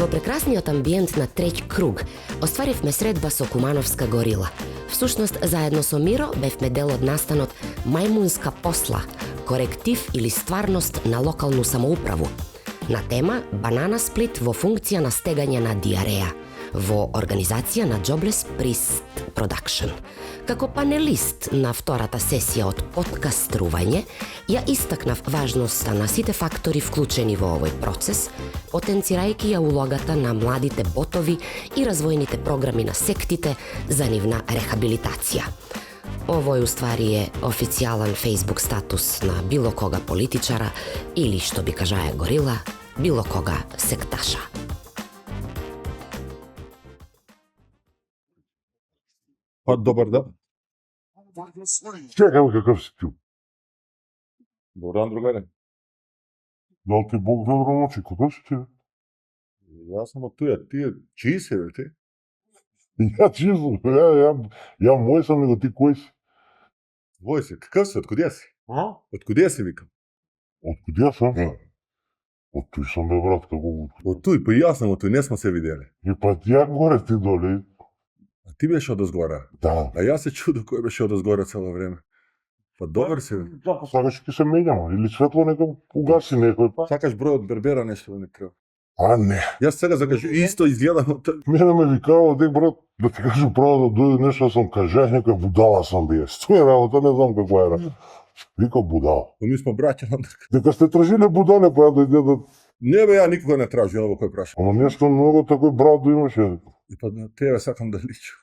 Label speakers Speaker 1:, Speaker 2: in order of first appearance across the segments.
Speaker 1: Во прекрасниот амбиент на Треќ круг остваривме средба со Кумановска горила. Всушност, заедно со Миро бевме дел од настанот Мајмунска посла, коректив или стварност на локалну самоуправу, на тема банана сплит во функција на стегање на диареја, во организација на Jobless Priest Production. Како панелист на втората сесија од подкастрување, ја истакнав важноста на сите фактори вклучени во овој процес, потенцирајќи ја улогата на младите ботови и развојните програми на сектите за нивна рехабилитација. Овој уствари е официјален Facebook статус на било кога политичара или, што би кажаја горила, било кога секташа.
Speaker 2: Па, добар ден.
Speaker 3: Чекам какъв си ти.
Speaker 2: Добар ден, другаре.
Speaker 3: Дал ти Бог добро ночи, кога си ти?
Speaker 2: Јас сум од туја, тие чии се, бе, ти?
Speaker 3: Я чисто, ја мој сам, него ти кој си?
Speaker 2: Вој си, какъв си, откудија си?
Speaker 3: А?
Speaker 2: Откудија си, викам?
Speaker 3: Откуди ја сам? Од туј сам бе, брат, како...
Speaker 2: Од туј, па и јас сум од туј, не сме се виделе.
Speaker 3: И па ја горе ти доле.
Speaker 2: А ти беше од озгора.
Speaker 3: Да.
Speaker 2: А јас се чудо кој беше од озгора цело време. Па добар си, бе.
Speaker 3: Како сакаш ќе се менјамо, или светло нека угаси некој па.
Speaker 2: Сакаш број од бербера нешто да не крив.
Speaker 3: А не.
Speaker 2: Јас сега закажу исто изгледам од
Speaker 3: Мене ме викава дек, брат, да ти кажу право да дојде нешто сам кажах, некоја будала сам бие. Стоја работа, не знам каква е работа. Вика будала.
Speaker 2: ми сме браќа на така.
Speaker 3: Дека сте тражиле будале, па ја дојде да...
Speaker 2: Не бе, ја никога не тражи ово кој праша.
Speaker 3: Ама нешто многу такој брат да имаше.
Speaker 2: И па на тебе сакам да личу.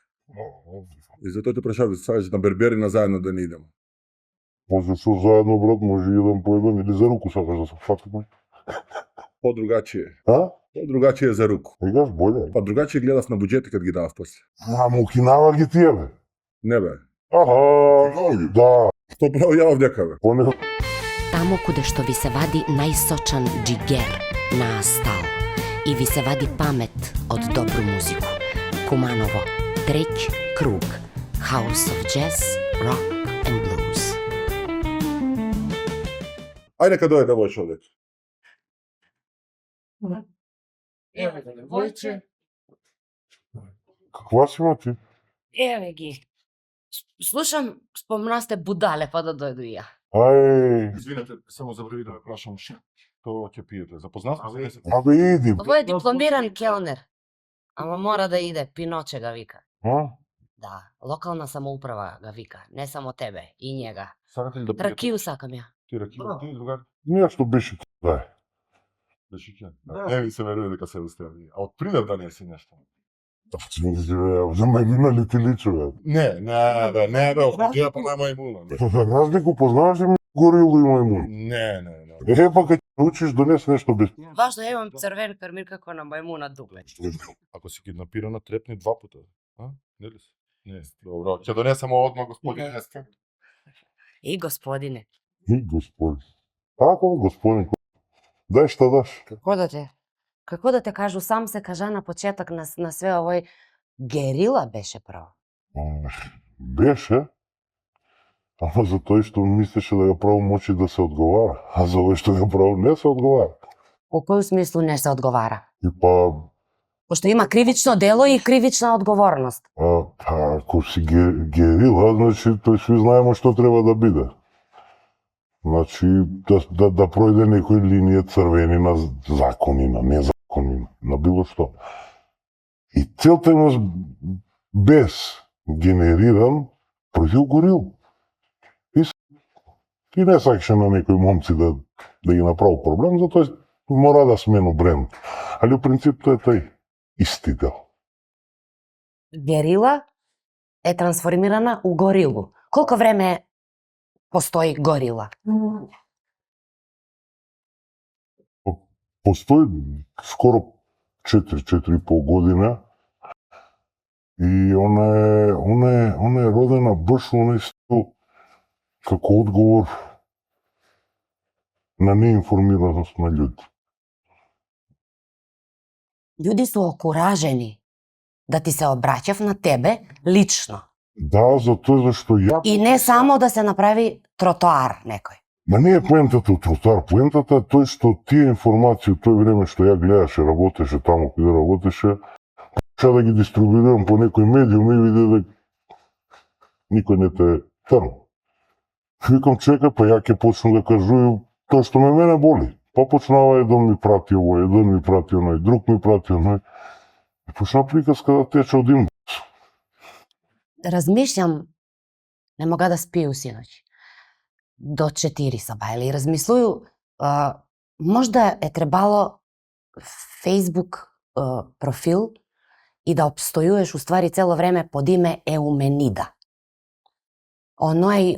Speaker 2: И затоа те прашав, сакаш на берберина заедно да не идеме.
Speaker 3: Може со заедно, брат, може еден по еден, или за руку сакаш да се фатиме.
Speaker 2: По-другачие.
Speaker 3: А?
Speaker 2: По-другачие за руку.
Speaker 3: Игаш боле.
Speaker 2: Па другачие гледав на буџети кад ги давав после.
Speaker 3: А, му кинава ги тие, бе.
Speaker 2: Не бе.
Speaker 3: Аха, да.
Speaker 2: Што право јавав дека бе?
Speaker 3: Поне...
Speaker 1: Тамо куде што ви се вади најсочан джигер на стал и ви се вади памет од добру музику. Куманово, Треќ круг, House of Jazz, Rock and Blues.
Speaker 2: Ајде нека дојде овој човек.
Speaker 4: Еве го Војче.
Speaker 3: Каква си, ма ти?
Speaker 4: Еве ги. Слушам, спомнасте будале, па да дојду и ја.
Speaker 3: Ај,
Speaker 2: Извинете, само забрави да ве прашам што ќе пиете. Запознав се?
Speaker 3: абе иди.
Speaker 4: Овој е дипломиран келнер. Ама мора да иде, Пиноче ga вика.
Speaker 3: А?
Speaker 4: Да, локална самоуправа ga вика, не само тебе, и njega.
Speaker 2: Сакате ли да пиете?
Speaker 4: Ракiju сакам ја.
Speaker 2: Ти ракија, ти другар?
Speaker 3: Нешто беше да.
Speaker 2: Беше ќе. Не ми се верува дека се устави. А од придев да не си нешто.
Speaker 3: За мајмуна ли ти личи, бе?
Speaker 2: Не, не, ја па на мајмуна.
Speaker 3: Нас го познаваш ли горило и мајмун?
Speaker 2: Не.
Speaker 3: Е, па кај учиш донес нешто без...
Speaker 4: Важно е, имам црвен кармир како на мајмуна дугле.
Speaker 2: Ако си киднапирана, трепни два пута. А? Не ли си? Не. Добро, ќе донесемо одма господин Еска.
Speaker 4: И господине.
Speaker 3: И господи. Ако, господин, дај што даш?
Speaker 4: Како да те кажу, сам се кажа на почеток на све овој герила беше право.
Speaker 3: Беше, ама за тој што мислеше да го право мочи да се одговара, а за овој што го право не се одговара.
Speaker 4: Во кој смислу не се одговара?
Speaker 3: И па,
Speaker 4: Пошто има кривично дело и кривична одговорност.
Speaker 3: ако си герила, значи тој сви знаеме што треба да биде. Значи, да пројде некој линија црвени на закони, на незакони, на било што. И целта има без генериран профил горил. И не сакаше на некои момци да ги направи проблем, затоа мора да смено бренд. Али у принцип тоа е тај исти дел.
Speaker 4: Герила е трансформирана у горилу. Колко време постои горила?
Speaker 3: Постои скоро 4-4,5 година и она е родена баш онај стил како одговор на неинформираност на луѓе.
Speaker 4: Луѓе се окуражени да ти се обраќав на тебе лично.
Speaker 3: Да, затоа зашто ја...
Speaker 4: И не само да се направи тротоар некој.
Speaker 3: Ма не е поентата од тротоар, поентата е тој што тие информации од тој време што ја гледаше, работеше таму каде работеше, почна да ги дистрибуирам по некој медиум и виде да никој не те трн. Викам чека, па ја ќе почнам да кажувам тоа што мене боли. Па почнава еден ми прати овој, еден ми прати оној, друг ми прати оној. И почна приказка да тече од им.
Speaker 4: Размишлям, не мога да спию синоќ. До 4 саба, или размислую, можда е требало Facebook профил и да обстојуваш уствари цело време под име Еуменида. Оној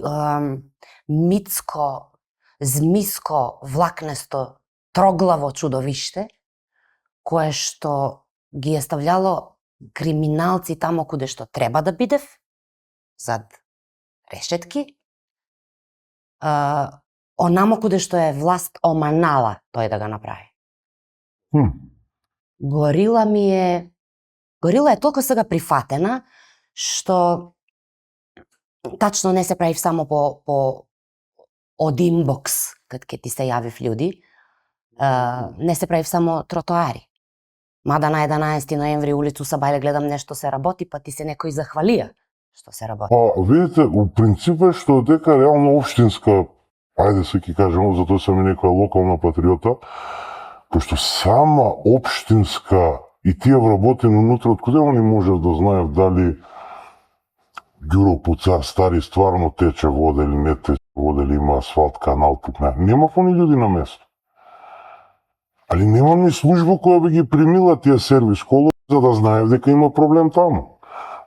Speaker 4: мицко, змиско, влакнесто, троглаво чудовиште, кое што ги е ставljало криминалци тамо куде што треба да бидев, зад решетки, онамо куде што е власт оманала тој да го направи. Горила е толку сега прифатена, што тачно не се правив само по од инбокс, кад ке ти се јавив луѓи, не се правив само тротоари. Мада на 11 ноември улицу Сабајле гледам нешто се работи, па ти се некој захвалија што се работи.
Speaker 3: Видите, у принцип е што дека реално општинска, ајде се ќе кажемо, затоа сам и некоја локална патриота, пошто сама општинска и тие вработени унутре, од куде они можат да знаев дали Ѓуро Пуцар стари стварно тече вода или не тече вода, или има асфалт, канал, пукна. Нема они луѓе на место. Али нема ни служба која би ги примила тие сервис коло за да знаев дека има проблем таму.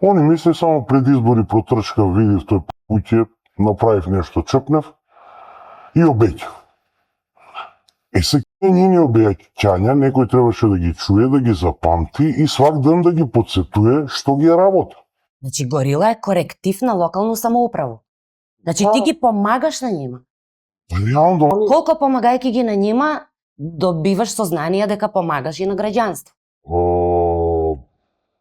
Speaker 3: Они мисли само пред избори протрчкав, видив тој пуќе, направив нешто, чепнев и обеќав. Сега njeni обеќања некој требаше да ги чуе, да ги запамти и свак ден да ги подсетуе што ги е работа.
Speaker 4: Значи Горила е коректив на локалну самоуправу. Значи ти ги помагаш на нима.
Speaker 3: Реално,
Speaker 4: Колку помагајќи ги на нима, добиваш сознание дека помагаш и на граѓанство.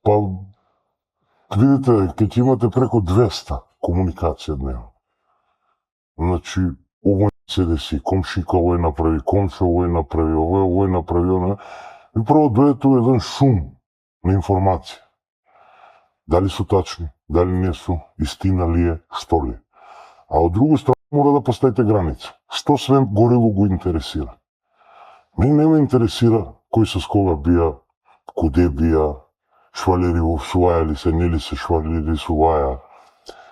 Speaker 3: па видите, ќе ќе имате преку 200 комуникација дневно. Значи, овој се деси, комшика овој направи, комшо овој направи, овој направи, оној. И прво дојде еден шум на информација. Дали су тачни, дали не су, истина ли е, што ли е. А од друга страна мора да поставите граница. Што све Горилу го интересира? Мене не ме интересира кој се с кога бија, куде бија, швалери во суваја ли се, нели се швалери суваја.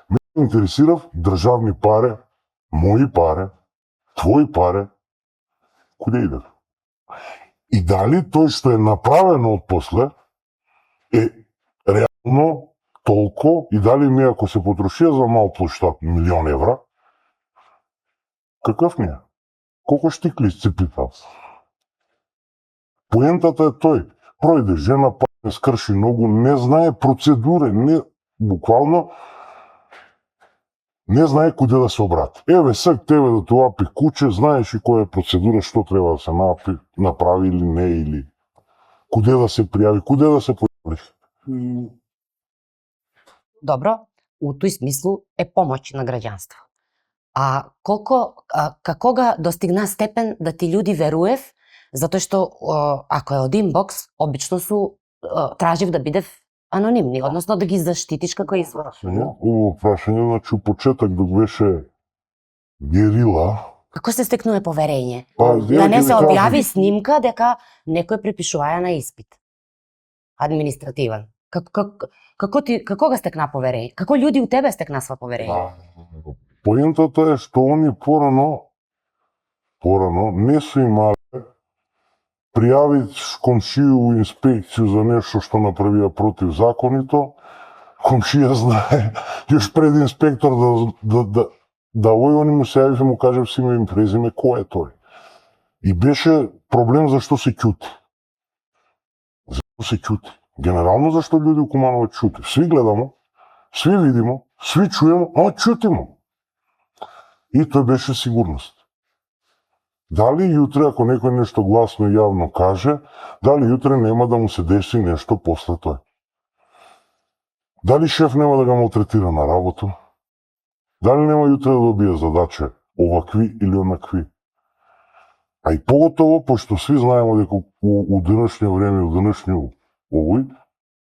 Speaker 3: Мене интересира државни паре, мои паре, твои паре, куде идат? И дали тој што е направено од после е реално толку и дали ми ако се потрошија за мал площад 1.000.000 евра, какъв ми е? Колко штикли сцепитал? Поентата е тој. Пројде жена, не скрши ногу, не знае процедуре, не, буквално не знае куде да се обрати. Еве сега тебе да те лапи куче, знаеш и која е процедура, што треба да се направи или не, или куде да се пријави, куде да се појавиш.
Speaker 4: Добро, у тој смислу е помоќ на граѓанство. А како ga достигна степен да ти луѓи веруев, затоа што ако е од инбокс, обично су тражив да бидев анонимни, односно да ги заштитиш како извор.
Speaker 3: Ово прашање, значи у почеток док беше Герила.
Speaker 4: Како се стекнува поверење?
Speaker 3: Па,
Speaker 4: Да не
Speaker 3: ќе
Speaker 4: се
Speaker 3: ви
Speaker 4: објави
Speaker 3: кажам.
Speaker 4: снимка дека некој препишуваја на испит. Административен. Како го стекна поверење? Како луѓе у тебе стекнасва поверење?
Speaker 3: Поентата е што они порано не су имале пријавит комшија у инспекцiju за нешто што направија противзаконито. Комшија знае, још пред инспектор да овој, они му се јавив и му кажев си име и презиме кој е тој. И беше проблем зашто се ќути. Зашто се ќути. Генерално зашто луѓе у Куманово ќути. Сви гледамо, сви видимо, сви чуемо, ама ќутимо. И тој беше сигурност. Дали јутре, ако некој нешто гласно и јавно каже, дали јутре нема да му се деси нешто после тој. Дали шеф нема да го малтретира на работа, дали нема јутре да добие задача овакви или онакви. А и поготово, пошто сви знаеме дека у денешно време, у денешниот овој,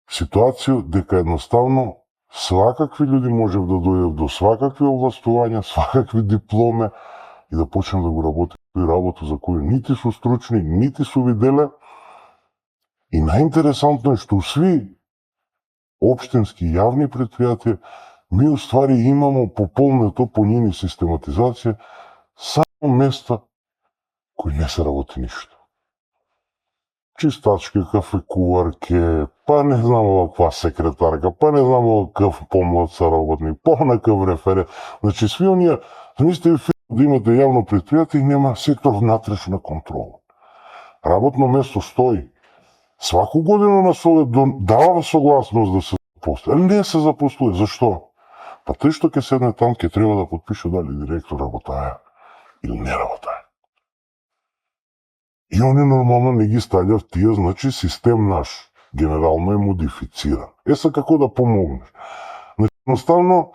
Speaker 3: ситуација дека едноставно свакакви луѓе можев да дојдат до свакакви овластувања, свакакви дипломе и да почнем да го работим работа за која нити су стручни, нити су виделе. И најинтересантно е што сви општински јавни предпријатија ми уствари имамо пополнето по нини систематизација само места кои не се работи ништо. Чистачки, кафекуварке, па не знам оваква секретарка, па не знам овакав помлад соработник, па онакав референт. Значи сви оние, замислите да имате јавно предпријатие и нема сектор внатрешна контрола. Работно место стои. Сваку година на Совет дава согласност да се запосли. Не се запослува. Зашто? Па тој што ќе седне там, ќе треба да подпише дали директор работаја или не работаја. И они нормално не ги ставljав тие, значи систем наш генерално е модифициран. Са како да помогнеш. Значи, едноставно,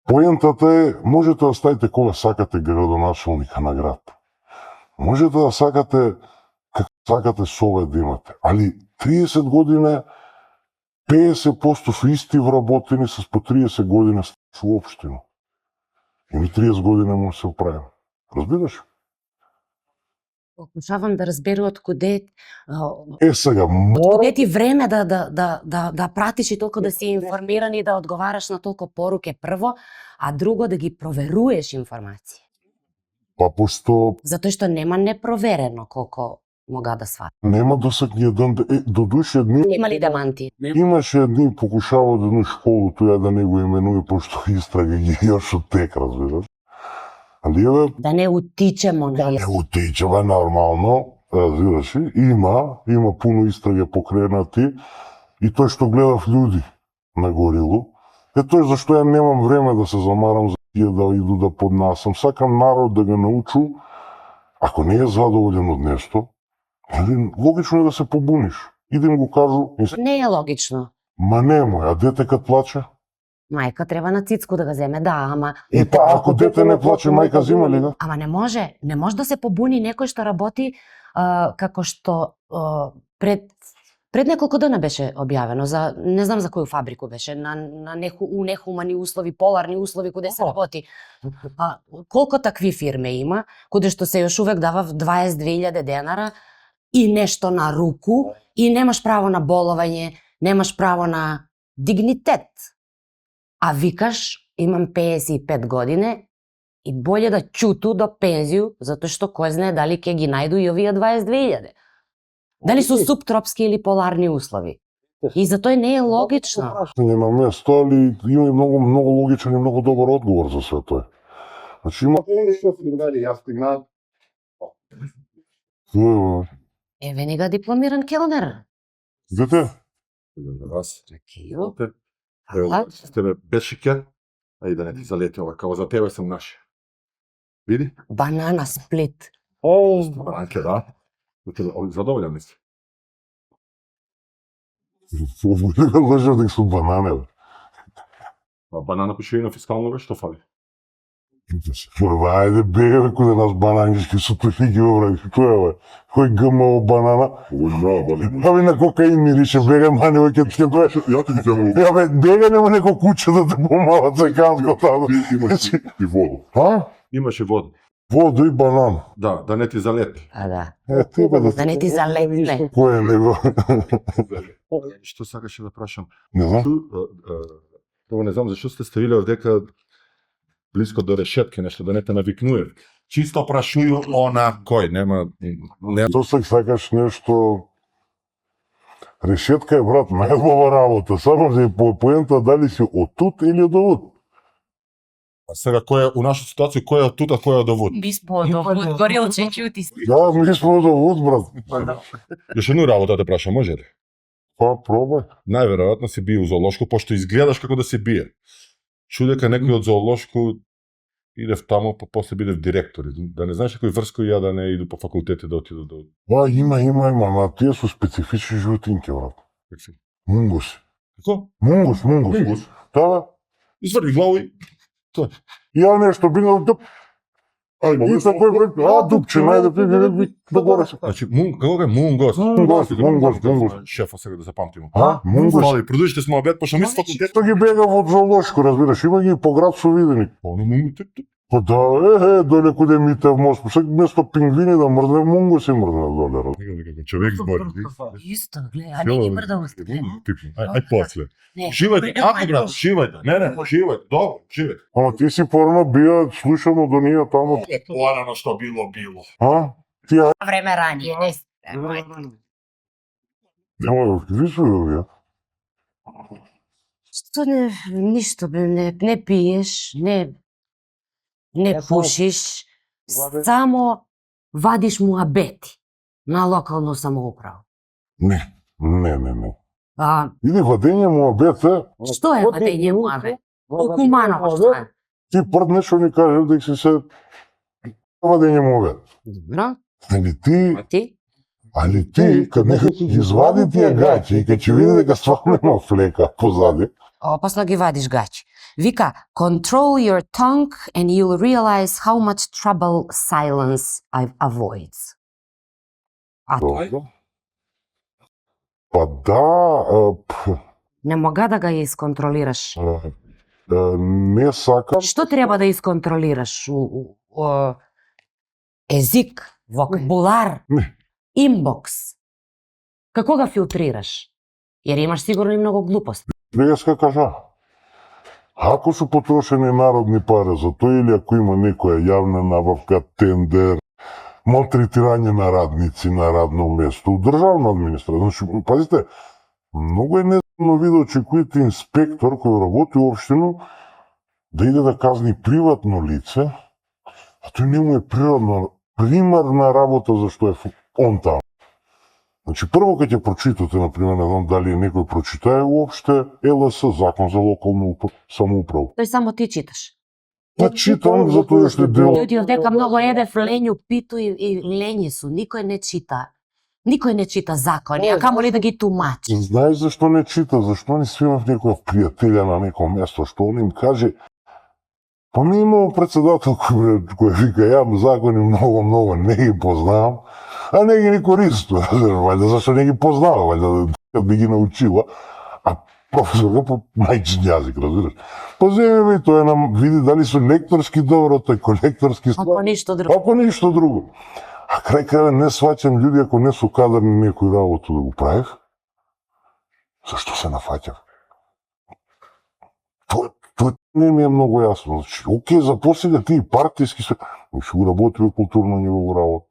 Speaker 3: поентата е, можете да ставите кога сакате градоначалника на град. Можете да сакате како сакате Совет да имате, али 30 година 50% су исти вработени с по 30 година во општина. И ми 30 година може се оправим. Разбираш?
Speaker 4: Покушавам да разберу од куде
Speaker 3: Сега, мора...
Speaker 4: куде ти време да пратиш и толку да си информиран и да одговараш на толку поруке прво, а друго да ги проверуваш информации.
Speaker 3: Па пошто
Speaker 4: Затоа што нема непроверено колку мога да сватам.
Speaker 3: нема досег ни еден... до душе дни...
Speaker 4: Нема ли деманти?
Speaker 3: Имаше едни покушава од едну школу, тоја да не го именува, пошто истрага ги још од тек, разбираш. Али еве...
Speaker 4: Да не утичемо на
Speaker 3: Не утечува нормално, разбираш, има пуно истраги покренати и тој што гледав луѓе на горилу, тој зашто ја немам време да се замарам за тие да иду да поднасам, сакам народ да го научу, ако не е задоволен од нешто, логично е да се побуниш и да им го кажу,
Speaker 4: Не е логично.
Speaker 3: ма немој, а дете кад плаче?
Speaker 4: Мајка треба на цицку да го земе, да, ама
Speaker 3: И па ако дете не плаче, мајка зима ли го?
Speaker 4: ама не може да се побуни некој што работи како што пред неколку дена беше објавено за не знам за коju фабрику беше на нехумани услови, поларни услови каде се работи. Колку такви фирме има каде што се још увек дава 22.000 денара и нешто на руку и немаш право на боловање, немаш право на дигнитет. А викаш, имам 55 години и болje да чуту до пензију, затоа што кој знае дали ќе ги најду и овие 22.000. Дали су субтропски или поларни услови. И затоа не е логично.
Speaker 3: На место, али има и многу логичен и многу добар одговор за све тоа. Значи има...
Speaker 4: Еве ни га дипломиран келнер.
Speaker 3: Дете,
Speaker 2: Раз.
Speaker 4: Фала.
Speaker 2: С тебе без шеќер, ајде да не ти залети ова, као за тебе сум наш. Види?
Speaker 4: Банана сплит.
Speaker 2: Банке, да. Задоволен ли си?
Speaker 3: овој го лажав дека сум банане, бе.
Speaker 2: Банана пише и на фискално бе, што фали?
Speaker 3: Ајде бега бе куде нас бананишки супефики во враги. Тоа е, бе. Кој ГМО банана? Абе на кокаин мирише, бега мане во ќе тоа.
Speaker 2: Ја ти земам.
Speaker 3: Ја бе, бега нема неко куче да те помала цеканско таму.
Speaker 2: Имаше и воду.
Speaker 3: А?
Speaker 2: Имаше вода.
Speaker 3: Вода и банан.
Speaker 2: Да не ти залети.
Speaker 4: А да.
Speaker 3: Тебе
Speaker 4: Да не ти залетне.
Speaker 3: Кој е него?
Speaker 2: Што сакаше да прашам?
Speaker 3: Не знам.
Speaker 2: Тоа не знам зашто сте ставиле дека блиско до решетки нешто да не те навикнуе. Чисто прашуju она кој, нема
Speaker 3: Тоа сакаш нешто... Решетка е, брат, најубава работа. Само за поента дали си од тут или од овуд.
Speaker 2: А сега кој е у нашата ситуација, кој е од тута, кој е од овуд?
Speaker 4: Би сподобро, горилче чути.
Speaker 3: Да, ми сме од овуд, брат.
Speaker 2: Јаш едну работа те прашам, може ли?
Speaker 3: Па, пробај.
Speaker 2: Најверојатно си бие у зоолошко, пошто изгледаш како да се бие. Чудека некој од зоолошко идев таму, па после бидев директор. Да не знаеш кој врско и ја да не иду по факултети да отиду до...
Speaker 3: Па, има, ама тие су специфични животинки, брат. Мунгуси.
Speaker 2: Како?
Speaker 3: Мунгус.
Speaker 2: Мунгус.
Speaker 3: Да,
Speaker 2: Изврви главу и Тоа.
Speaker 3: Ја нешто бинал дъп. И такој век, дупче, најде ви догоре се.
Speaker 2: Значи, како е Мунгос?
Speaker 3: Мунгос.
Speaker 2: Шефа сега да запамтиме.
Speaker 3: Мунгос.
Speaker 2: Фали, продолжите с мојот пошто ми факултет.
Speaker 3: Што ги бега во зоолошко, разбираш, има ги и по град со видени.
Speaker 2: Оно Мунгос.
Speaker 3: Па да, доле куде Митев мост, сега место пингвини да мрдне, Мунгос и мрдне доле.
Speaker 2: Како човек збори.
Speaker 4: Исто, гледа, а не ги мрдало сте.
Speaker 2: Ај после.
Speaker 4: Не.
Speaker 2: Шивајте, ако брат, шивајте. Не, шивајте. Добро, шивајте.
Speaker 3: Ама ти си порано бија слушано до ние тамо.
Speaker 2: Порано што било.
Speaker 3: Ти
Speaker 4: Време ранije, не
Speaker 3: Нема, ви су ја.
Speaker 4: Што не, ништо бе, не пиеш, не пушиш, само вадиш муабети на локалну самоуправа.
Speaker 3: Не.
Speaker 4: А,
Speaker 3: Иди вадење муабета,
Speaker 4: што е вадење муабет? Окумано што е?
Speaker 3: ти пред нешто ни кажеш дека си се вадење муабет.
Speaker 4: Добро,
Speaker 3: Али ти, кад некој ги извади тие гаќи и кад ќе види дека стварно има флека позади,
Speaker 4: опасно ги вадиш гачи. Вика, control your tongue and you'll realize how much trouble silence avoids. А
Speaker 3: добро. Па да,
Speaker 4: не мога да га ја исконтролираш.
Speaker 3: не сакам.
Speaker 4: Што треба да исконтролираш? Език, вокабулар,
Speaker 3: Не.
Speaker 4: инбокс. Како га филтрираш? Jer имаш сигурно и многу глупости.
Speaker 3: Преска кажа, ако су потрошени народни пари за тој или ако има некоја јавна набавка, тендер, малтретирање на радници на радно место, у државна администрација. Значи, пазите, многу е незаконно ви да очекувате инспектор кој работи у општину да иде да казни приватно лице, а тој не му е примарна работа за што е он таму. Значи, прво кога ќе прочитате, например, не знам дали некој прочитае уопште ЛС, Закон за локалну самоуправа.
Speaker 4: Тој само ти читаш.
Speaker 3: Па читам затоа што дел.
Speaker 4: Луѓе овдека многу едев ленју, питу и лењи су. Никој не чита. Никој не чита закони, а камо ли да ги тумачи.
Speaker 3: Знаеш зашто не чита? Зашто не си имав некоја пријателја на неко место, што он им каже, па ми имам председател кој вика, ја закони многу не ги познавам, а не ги користува, вајда зашто не ги познава, вајда би ги научила, а професорка по мајчин јазик, разбираш. Поземе и тоа нам види дали су лекторски добро, тој колекторски
Speaker 4: Ако ништо друго.
Speaker 3: Ако ништо друго. А крај крајва не сваќам луѓе ако не су кадарни некој работу да го правев. Зашто се нафаќав? Тоа не ми е многу јасно. Значи, окей, за посега ти партиски се... Ще го работиме културно негово работа.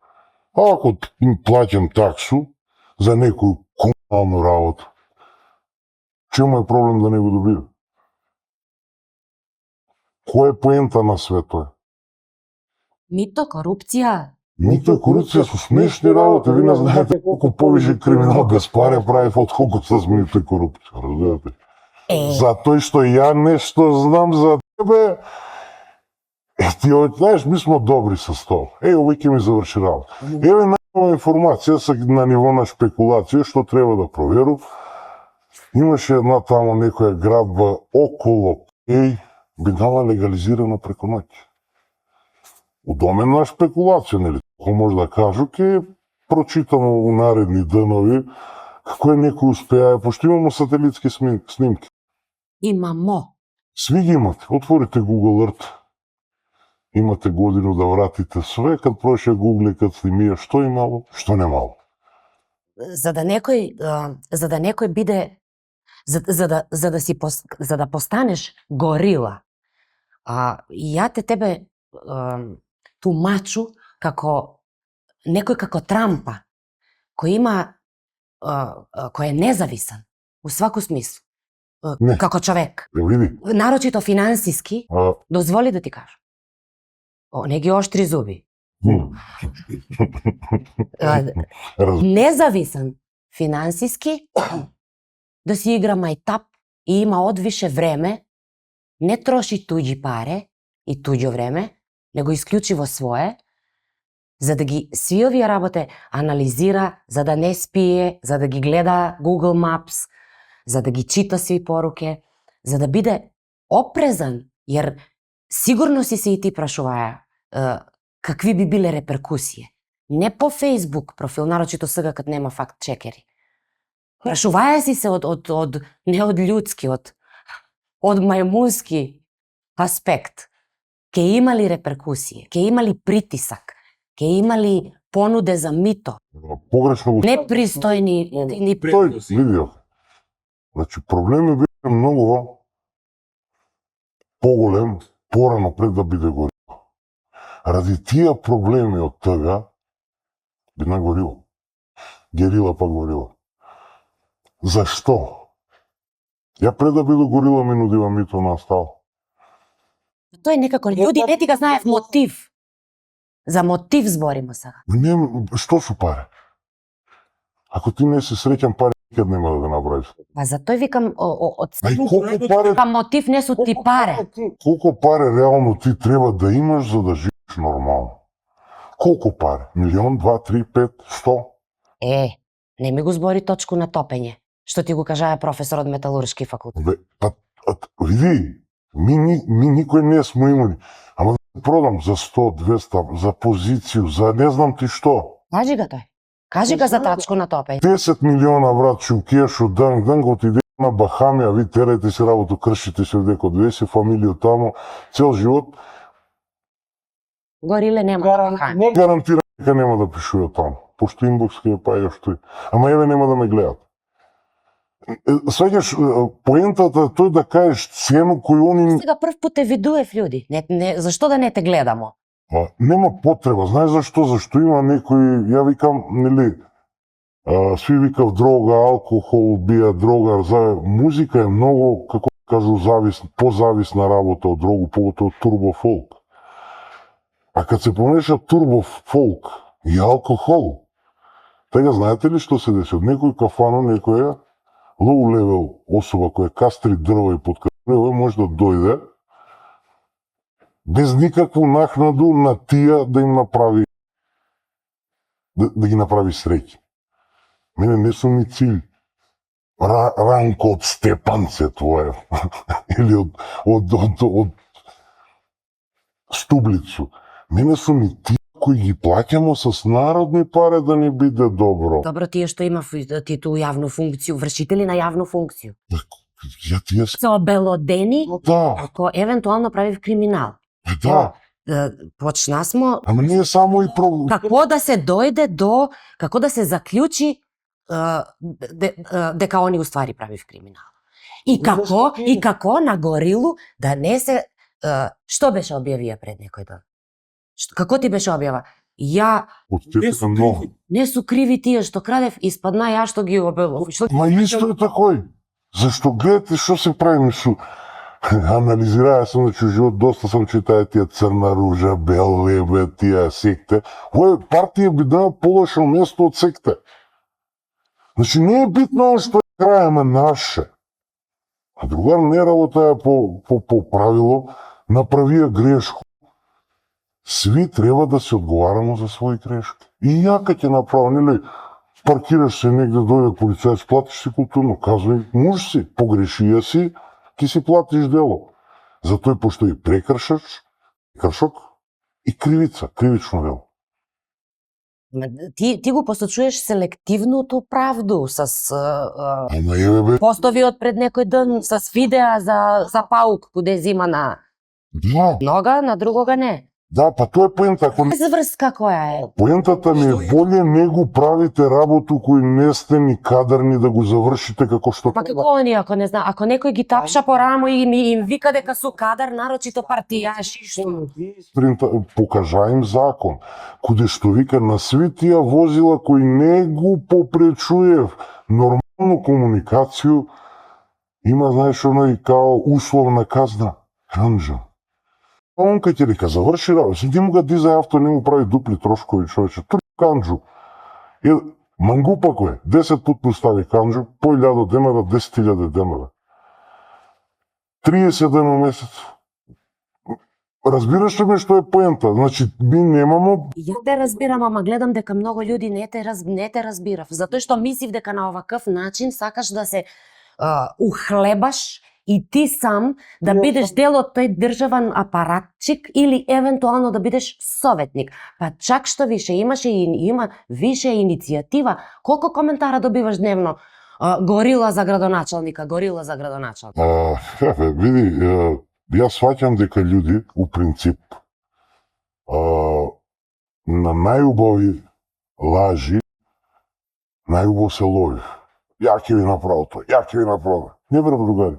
Speaker 3: А ако плаќам таксу за некој комунална работа, чему е проблем да не го добива? Кој е поента на свето?
Speaker 4: Мито, корупција.
Speaker 3: Мито и корупција со смешни работи. Ви не знаете колку повише криминал без пари прави отколку с мито и корупција, разбирате? Затоа што ја нешто знам за тебе, ти знаеш, ми сме добри со стол. Овој ќе ми заврши работа. Еве најнова информација на ниво на спекулација, што треба да проверу. Имаше една тамо некоја градба около би дала легализирана преку ноќ. У домен на спекулација, нели? Ако може да кажу, ќе прочитам у наредни денови како е некој успеа, пошто имамо сателитски снимки.
Speaker 4: Имамо.
Speaker 3: Сви ги имате. Отворите Google Earth. Имате годину да вратите све, кад проше Google, кад снимија што имало, што немало.
Speaker 4: За да некој биде за да постанеш горила. Ја тебе тумачу како некој како Трампа, кој е независан у сваку смислу.
Speaker 3: Не.
Speaker 4: Како човек.
Speaker 3: Види.
Speaker 4: Нарочито финансиски, дозволи да ти кажам. Не ги оштри зуби. Независан финансиски, да си игра мајтап и има одвише време, не троши туѓи паре и туѓо време, него исклучиво свое, за да ги сви овие работе анализира, за да не спие, за да ги гледа Google Maps, за да ги чита сви поруке, за да биде опрезан, jer сигурно си се и ти прашуваја какви би биле реперкусии. Не по Facebook профил, нарочито сега кад нема факт чекери. Прашуваја си се не од људски, од мајмунски аспект. Ке има ли реперкусии? Ке има ли притисак? Ке има ли понуде за мито?
Speaker 3: Погрешно го
Speaker 4: Непристојни ни
Speaker 3: тој видео. Значи проблемот беше многу поголем порано пред да биде горило. Ради тие проблеми од тога би нагорило. Герила па горила. Зашто? Ја пред да биде горила ми нудива мито на стал.
Speaker 4: Тој некако луѓе не ти га знаев мотив. За мотив збориме сега.
Speaker 3: Не, што су пари? Ако ти не си среќан, пари никад нема да го направиш.
Speaker 4: Па затој викам од
Speaker 3: Ај колку пари,
Speaker 4: па мотив не су ти паре.
Speaker 3: колку пари реално ти треба да имаш за да живееш нормално? Колку пари? 1, 2, 3, 5, 100?
Speaker 4: Не ми го збори точку на топење, што ти го кажаа професор од металуршки факултет.
Speaker 3: Бе, види, ми никој не сме имали. Ама да продам за 100, 200, за позицију, за не знам ти што.
Speaker 4: Кажи га тој. Кажи га за точку на топење.
Speaker 3: 10 милиона брат шукешо дан го отиде на Бахами, а ви терајте си работу, кршите се дека одвесе фамилија таму, цел живот.
Speaker 4: Гориле нема така.
Speaker 3: Не гарантирам дека нема да пишува таму, пошто инбокс ќе па ја што. Ама еве нема да ме гледат. Сваќаш, поентата е тој да кажеш цену кој они...
Speaker 4: Сега прв пат те видуев луѓи. Зашто да не те гледамо?
Speaker 3: Нема потреба, знаеш зашто? Зашто има некои, ја викам, нели, сви викав дрога, алкохол, бија дрога, за музика е многу, како кажу, позависна работа од другу, поготово од турбо фолк. А кад се помеша турбо фолк и алкохол, тега знаете ли што се деси? Од некој кафано, некоја low level особа која кастри дрва и подкадрува, може да дојде без никакво нахнаду на тие да им направи да ги направи среќи. Мене не сум ми циль ранко од Степанце твое или од Стублицу. Мене сум ми тие кои ги плаќамо с народни пари да ни биде добро.
Speaker 4: Добро, тие што има титул јавну функцiju, вршители на јавну функцiju.
Speaker 3: Ја тие
Speaker 4: Се обелодени
Speaker 3: да,
Speaker 4: ако евентуално правив криминал.
Speaker 3: да.
Speaker 4: Почна смо
Speaker 3: Ама не е само и
Speaker 4: како да се дојде до, како да се заклучи дека они уствари правив криминал. И како на горилу да не се што беше објавија пред некој ден? Како ти беше објава? Ја не су криви тие што крадев, испадна ја што ги обелов.
Speaker 3: Ма исто е такој. Зашто гледате што се прави со анализираја сум на живот, доста сам читаја тие Црна ружа, Бел лебе, тие секте. Овој партија би дава полошо место од секте. Значи не е битно што е крајаме наше. А другар не работаја по правило, направија грешку. Сви треба да се одговараме за своји грешки. И ја кога ќе направам, нели, паркираш се негде, дојде полицајец, платиш си културно, казвај, муж си, погрешија си, ќе си платиш дело. Затоа постои прекршок и кривица, кривично дело.
Speaker 4: Ти го посочуваш селективното правду с
Speaker 3: Ама еве бе.
Speaker 4: постови од пред некој ден с видеа за паук куде зима на
Speaker 3: Да,
Speaker 4: нога, на другога не.
Speaker 3: да, па тоа е поента. Ако
Speaker 4: Зврска која е?
Speaker 3: поентата ми е боле не го правите работу кој не сте ни кадарни да го завршите како што
Speaker 4: Па како они, ако не знам, ако некој ги тапша по рамо и им вика дека су кадар, нарочито партијаши, што?
Speaker 3: покажа им закон, куде што вика на сви тие возила кои не го попречуев нормалну комуникацију, има, знаеш, оној као условна казна, канџа. Он кај ќе река, заврши работа, ти му га дизај авто, не му прави дупли трошкови, човече, тури канџу. Мангупа кој, 10 пут му стави канџу, по 1000 денара, 10.000 денара. 30 дена месец. Разбираш ли ме што е поента? Значи, ми немамо...
Speaker 4: Ја те разбирам, ама гледам дека многу луѓе не те разбирав, затоа што мислив дека на оваков начин сакаш да се ухлебаш и ти сам да бидеш дел од тој државен апаратчик или евентуално да бидеш советник. Па чак што више има више иницијатива. Колку коментара добиваш дневно? Горила за градоначалника, горила за градоначалника.
Speaker 3: Види, јас сваќам дека луѓе, у принцип, на најубави лажи, најубаво се лови. Ја ќе ви направам тоа, ја ќе ви направам. Не бре, другари.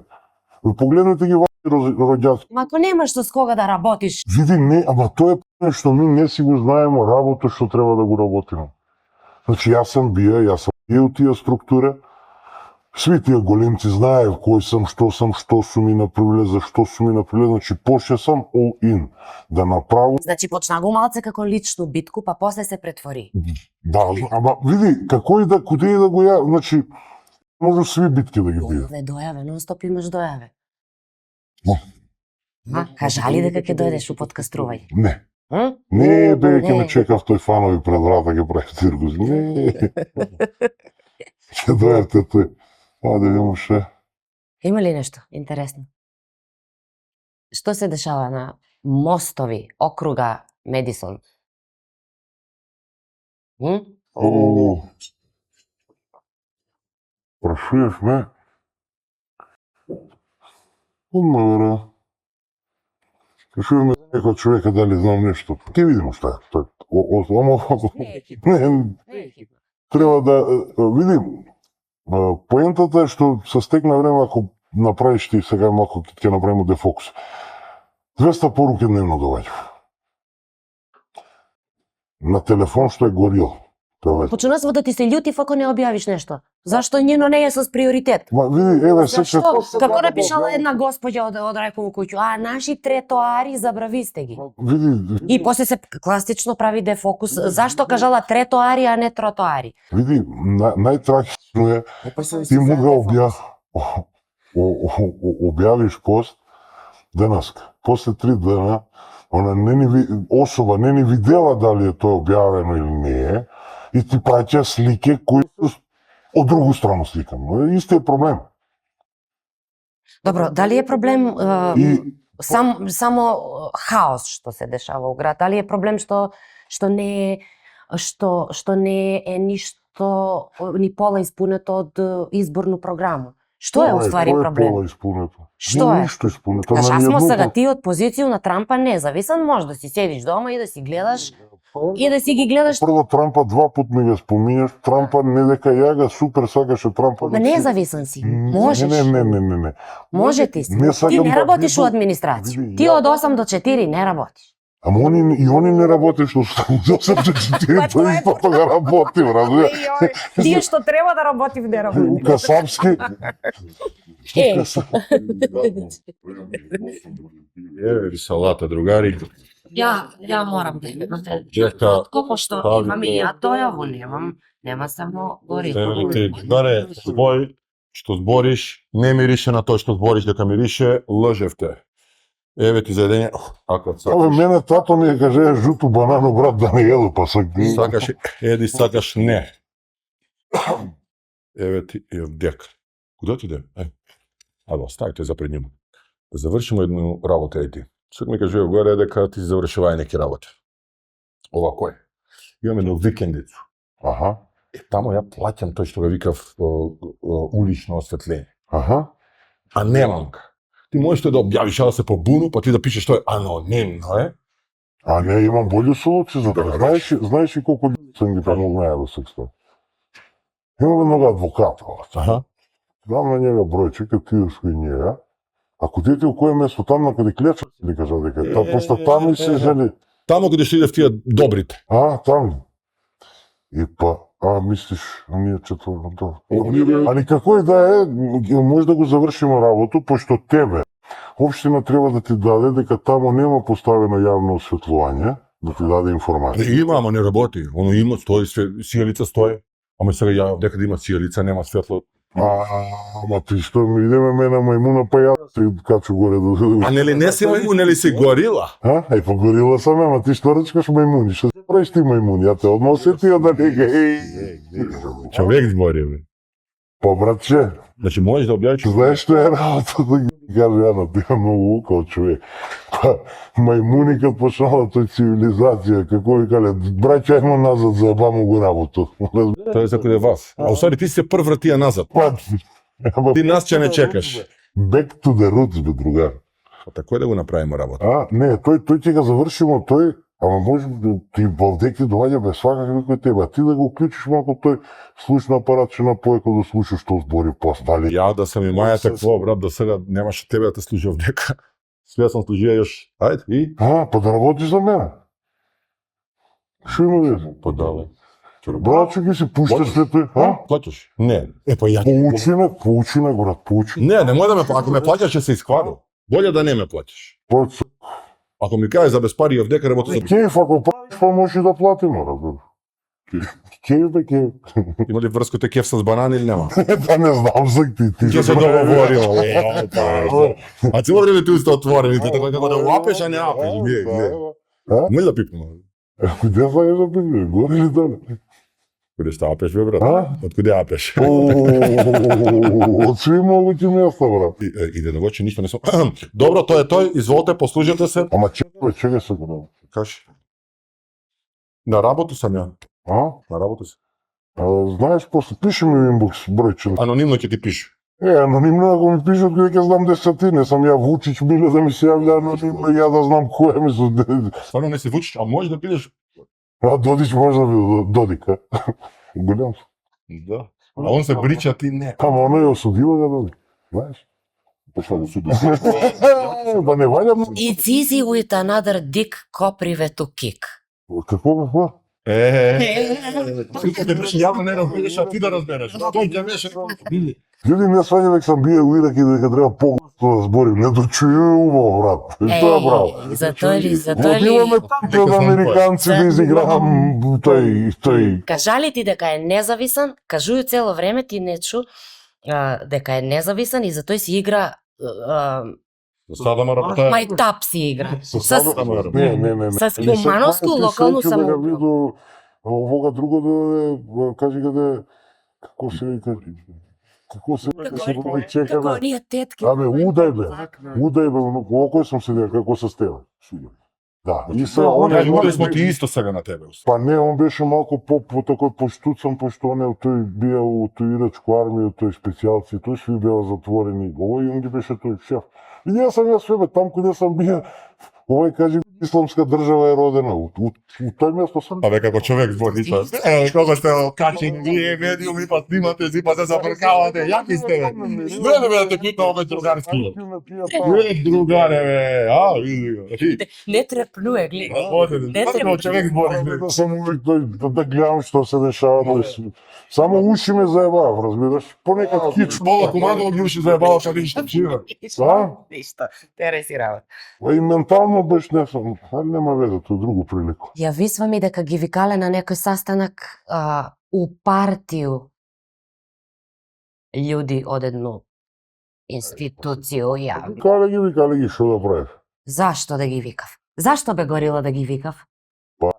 Speaker 3: Погледнете ги ваши роѓаци.
Speaker 4: Ма ако немаш со кога да работиш.
Speaker 3: Види, не, ама тоа е што ми не си го знаеме работа што треба да го работиме. Значи, јас сум у тие структура. Сви тие големци знаев кој сум, што су ми направиле, зашто су ми направиле, значи поше сам all in да направам.
Speaker 4: Значи почна го малце како личну битку, па после се претвори.
Speaker 3: Да, ама види, како и да, куде и да го ја, значи, може сви битки да ги биде.
Speaker 4: Дојаве, нон-стоп имаш дојаве.
Speaker 3: Не.
Speaker 4: Кажа ли дека ќе дојдеш у подкаструвај?
Speaker 3: Не. Не, бе, ќе ме чекав тој фанови пред врата, ќе прави циркус. Не. Ќе дојавте тој. Да видим ше.
Speaker 4: Има ли нешто интересно? Што се дешава на мостови округа Медисон?
Speaker 3: Прашуеш ме? Одмара. Прашуеш ме некој човека дали знам нешто. Ке видимо што е. Не, треба да видим. Поентата е што се стекна време ако направиш ти сега малку ќе направиме дефокус. 200 поруки дневно доаѓа. На телефон што е горил.
Speaker 4: Почнува да ти се љутив ако не објавиш нешто. Зашто njeno не е со приоритет?
Speaker 3: Ма види, еве
Speaker 4: Зашто? Како напишала една госпоѓа од Рајково куќу, наши третоари забрависте ги.
Speaker 3: Види.
Speaker 4: И после се класично прави дефокус. Зашто кажала третоари, а не тротоари?
Speaker 3: Види, најтрагично е ти му да објавиш пост денеска. После 3 дена особа не ни видела дали е тоа објавено или не е. И ти праќа слики кои од другу страна сликам. Истиот проблем.
Speaker 4: Добро, дали е проблем само хаос што се дешава у град? Дали е проблем што не е ништо ни пола испунето од изборну програма? Што е уствари проблем?
Speaker 3: Пола испунето.
Speaker 4: Што е?
Speaker 3: Ништо испунето.
Speaker 4: Кажа смо сега ти од позиција на Трампа независен, може да си седиш дома и да си гледаш
Speaker 3: Прво Трампа 2 пат ми го споминеш, Трампа не дека ја га супер сакаше Трампа.
Speaker 4: Ма независен си, можеш.
Speaker 3: Не.
Speaker 4: Може ти си. Ти не работиш у администрација. Ти од 8 до 4 не работиш.
Speaker 3: Ама они не работиш од 8 до 4, тоа испата да работим, разбира.
Speaker 4: Тие што треба да работи не работи.
Speaker 3: Касапски.
Speaker 2: Еве салата, другари.
Speaker 4: Ја морам да имам. Колко што имам и ја дојаво нема само горило.
Speaker 2: Еве другаре, што збориш, не мирише на тоа што збориш дека мирише, лжевте. Еве ти заедење, ако
Speaker 3: сакаш. Мене тато ми каже жуту банану брат да не једу, па
Speaker 2: сакаш еди, сакаш не. Еве ти дека. Куда ти иде? Ало, ставите за пред ним. Да завршиме едну работа ети. Сук ми кажува горе дека ти завршувај неки работи. Ова кој? Имам едно викендицу.
Speaker 3: Аха.
Speaker 2: Тамо ја плаќам тој што го викав улично осветление.
Speaker 3: Аха.
Speaker 2: А немам га. Ти можеш да објавиш, да се побуну, па ти да пишеш тоа анонимно, е?
Speaker 3: А не, имам бољу солуци за тоа. Знаеш ли колку луѓе сам ги помогнаа до секста? Имам много адвоката.
Speaker 2: Аха.
Speaker 3: Дам на njega бројче, кога ти идеш кој njega. Ако дете у кое место, там на каде клеча, ли кажа дека, просто там и се жели.
Speaker 2: Тамо каде што идев тие добрите.
Speaker 3: Там. И па, мислиш, ние четврто. Али како и да е, може да го завршиме работу, пошто тебе, општина треба да ти даде дека тамо нема поставено јавно осветлување, да ти даде информација.
Speaker 2: Има, ама не работи. Оно има, стои, сијалица стои. Ама сега ја дека да има сијалица, нема светло.
Speaker 3: Ама ти што ми идеме мене мајмуна, па ја се качу горе до...
Speaker 2: А нели не си мајмун, нели си горила?
Speaker 3: Па горила сам, ама ти што речкаш мајмуни? Што се правиш ти мајмуни? Ја те одма осетија да нека,
Speaker 2: Човек збори, бе.
Speaker 3: Па братче,
Speaker 2: Значи можеш да објавиш.
Speaker 3: знаеш што е работа да ги кажа ја напија многу ука од човек. Па мајмуни кад почнала тој цивилизација, како ви кале, браќа има назад за баму го работу.
Speaker 2: Тоа е за кој е вас. А усари ти си се прв вратија назад.
Speaker 3: Па,
Speaker 2: Ти нас ќе не чекаш.
Speaker 3: back to the roots, бе, другар.
Speaker 2: Па тако е да го направиме работа.
Speaker 3: А, не, тој ќе го завршимо тој, ама може ти вовдеки доаѓа без свакак некој тебе, ти да го уклучиш малку тој слушна апарат што напоека да слушаш што збори постали.
Speaker 2: Ја да сам и маја такво, брат, до сега немаше тебе да те служи овдека. Свија сам служија још. Ајде, и?
Speaker 3: Па да работиш за мене. Што има везе?
Speaker 2: Па давај.
Speaker 3: Братче, ги се пушташ след тој,
Speaker 2: Плаќаш? Не. Па ја.
Speaker 3: Поучи ме, брат, поучи.
Speaker 2: Не, немој да ме, ако ме плаќаш ќе се искваро. Боле да не ме плаќаш. Ако ми кажеш за без пари овдека работа за
Speaker 3: Кејф, ако правиш, па може и да платиме, разбираш. Кејф бе, кејф.
Speaker 2: има ли врско те кеф с банани или нема?
Speaker 3: Па не знам за ти.
Speaker 2: Ќе се договоримо. А цело време ти уста отворени, ти така како да лапеш, а не апеш. Мој да пипнемо.
Speaker 3: Куде са ја запитали? Горе или доле?
Speaker 2: Куде што апеш, бе, брат? Од куде апеш?
Speaker 3: Од сви могути места, брат.
Speaker 2: Иде да го че ништо не сум. Добро, тој е тој, изволте, послужете се.
Speaker 3: Ама чега се го.
Speaker 2: Кажи. На работа сам ја. На работа си.
Speaker 3: Знаеш, после пише ми инбокс бројче.
Speaker 2: Анонимно ќе ти пише.
Speaker 3: Анонимно ако ми пишат кој ќе знам десети, не сам ја Вучич биле да ми се јавлja анонимно, ја да знам кој ми со.
Speaker 2: Стварно не си Вучич, а можеш да бидеш.
Speaker 3: Додич може да биде Додик, голем.
Speaker 2: Да. А он се брича, ти не.
Speaker 3: Ама оно ја осудила ga Додик, знаеш? Пошла го суди. Ба не ваља.
Speaker 4: It's easy with another dick Koprive to kick.
Speaker 3: Какво бе това?
Speaker 2: Ти беше јавно не разбереш, а ти да разбереш. Тој ќе беше били.
Speaker 3: Люди не сваѓа дека сам биел у Ирак и дека треба погласно да зборим. Не дочујува, брат. Тоа браво.
Speaker 4: Затоа ли?
Speaker 3: Отиваме пред американци да изигравам тој.
Speaker 4: Кажа ли ти дека е независен, кажуju цело време, ти не чу дека е независен и затоа си игра
Speaker 2: Садама работа.
Speaker 4: Майтап си игра.
Speaker 3: Не.
Speaker 4: С Кумановско локално
Speaker 3: самоуправство. Овога друго да кажи каде како се вика. Како се чекаме.
Speaker 4: Како оние тетки.
Speaker 3: Абе, удај бе, окој сум седел, како се стела. Да, и се
Speaker 2: Луѓе смо ти исто сега на тебе.
Speaker 3: Па не, он беше малку по такој поштуцан, пошто он тој бија у тој ирачко армија, тој специјалци, тој сви беа затворени. Овој он ги беше тој шеф. И ја сам ја свебе, там каде сам бија, овој кажи исламска држава е родена. У тој место сам.
Speaker 2: Абе како човек збори тоа. Кога сте качени вие медиуми, па снимате, си па се забркавате, јаки сте бе. Не да те питам овој другарски. Другаре бе, види го.
Speaker 4: Не трепнуе, гледај.
Speaker 2: Не трепнуе. Човек збори.
Speaker 3: Сам увек да гледам што се дешава. Само уши ме заебав, разбираш? Понекад кич.
Speaker 2: Мола командо ги уши заебава каде ништо чива.
Speaker 4: Ништо, тереси работа.
Speaker 3: И ментално беш не сум, нема везе, тоа друго прилико.
Speaker 4: Ја висва ми дека ги викале на некој састанак у партију луѓи од едну институцију јавна.
Speaker 3: Кале ги, што да правиш?
Speaker 4: Зашто да ги викав? Зашто бе Горила да ги викав?
Speaker 3: Па.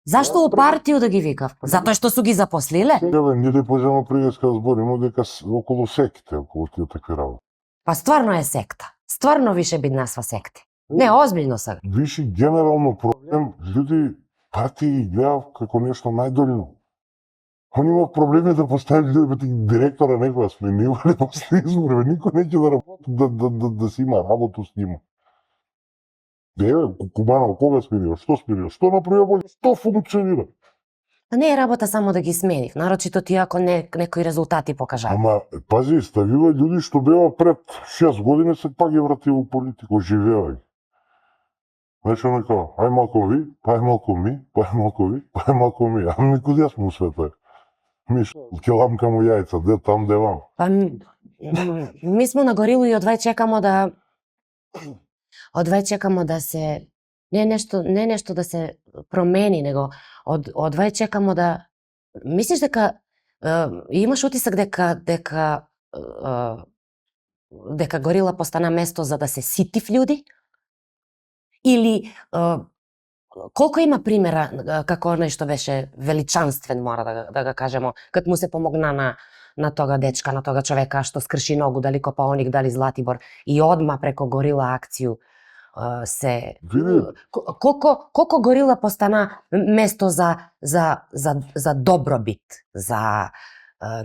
Speaker 4: Зашто у партију да ги викав? Затоа што су ги запослиле?
Speaker 3: Еве, ние да пожеламе приветска зборимо дека околу секите, околу тие такви работи.
Speaker 4: Па стварно е секта. Стварно више биднасва секти. Не, озбилно сега.
Speaker 3: Виши генерално проблем, луѓе партии ги гледав како нешто најдолно. Он има проблеми да постави директора некоја сменивале после избори, никој неќе да работи, да си има работа с ним. Еве, Кубанов кога сменива, што направи боле, што функционира.
Speaker 4: Не е работа само да ги сменив, нарочито ти ако некои резултати покажа.
Speaker 3: Ама, пази, ставила луѓе што беа пред 6 години, се пак ги врати во политика, живеа. Знаеш, оно као, ај малко ви, па ај малко ми, па ај малко ви, па ај малко ми. Ами куде сме у света? Ми ќе ламкамо јајца, де там, де вам.
Speaker 4: Па ми сме на Горилу и одвај чекамо да се не нешто да се промени, него одвај чекамо да мислиш дека имаш утисак дека Горила постана место за да се сити в луѓе? Или колку има примера како оној што беше величанствен, мора да го кажемо, кад му се помогна на тога дечка, на тога човека што скрши ногу, дали Копаоник, дали Златибор, и одма преко Горила акцију се...
Speaker 3: Види.
Speaker 4: Колко Горила постана место за добробит, за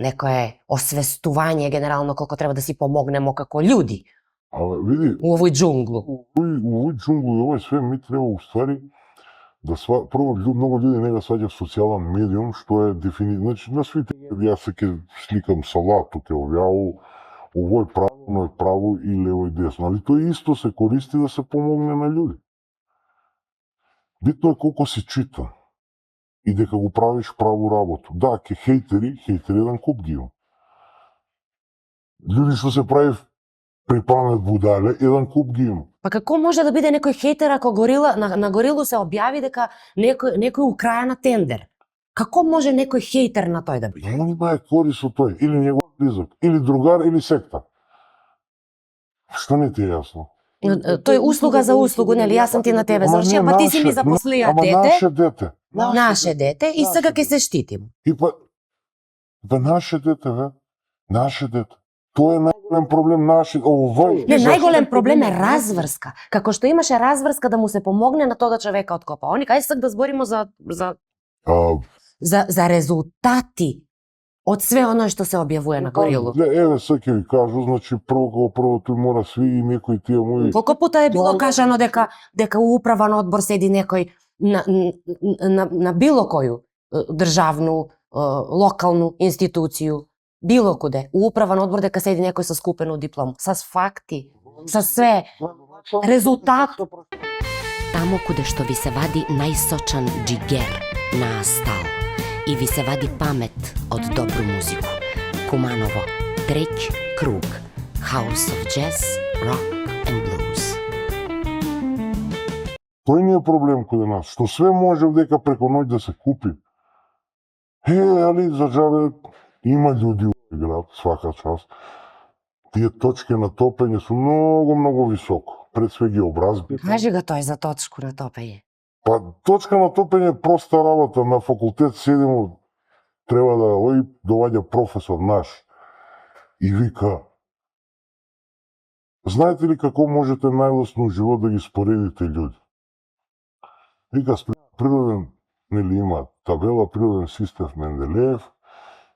Speaker 4: некое освестување генерално колко треба да си помогнемо како људи
Speaker 3: Види,
Speaker 4: у овој џунглу.
Speaker 3: у овој џунгл и овој све ми треба уствари да прво многу луѓе не го сваќаат социјален медиум, што е значи на свите јас се ќе сликам салат, тука овјао овој правилно е право и лево и десно, али тој исто се користи да се помогне на луѓе. Битно е колку се чита и дека го правиш праву работа. Да, ке хейтери еден куп ги има. Луѓе што се прави припамет будале, еден куп ги има.
Speaker 4: Па како може да биде некој хейтер ако Горила на Горилу се објави дека некој украја на тендер? Како може некој хейтер на тој да биде?
Speaker 3: Он има корис од тој, или негов близок, или другар, или секта. Што не ти е јасно?
Speaker 4: Тој услуга за услугу, нели? Јас сум ти на тебе завршија, па ти си ми запослија
Speaker 3: наше дете.
Speaker 4: наше дете и сега ќе се штитим.
Speaker 3: И наше дете, бе. Наше дете. Тоа е најголем проблем наше. Овој.
Speaker 4: Не, најголем проблем е разврска. Како што имаше разврска да му се помогне на тога човека од Копаоник, ајде сега да збориме за резултати од све оно што се објавува на Горилу.
Speaker 3: Еве сега ќе ви кажу, значи прво тој мора сви и некои тие мои.
Speaker 4: Колку пута е било кажано дека у управен одбор седи некој на било коју државну, локалну институцију, било куде, у управен одбор дека седи некој со скупену диплому, со факти, со све, резултат.
Speaker 1: Тамо куде што ви се вади најсочан джигер на стал и ви се вади памет од добру музику. Куманово, треќ круг, House of Jazz, Rock and Blues.
Speaker 3: Тој не е проблем каде нас, што све може дека преко ноќ да се купи. Али за жале има луѓе у овој град, свака част. Тие точки на топење се многу високо. Пред све геобразби.
Speaker 4: Кажи го тој за точку на топење.
Speaker 3: Па точка на топење е проста работа. На факултет седимо, треба да доаѓа професор наш и вика: знаете ли како можете најлесно у живот да ги споредите луѓе? Вика, природен, нели има табела природен систем Менделеев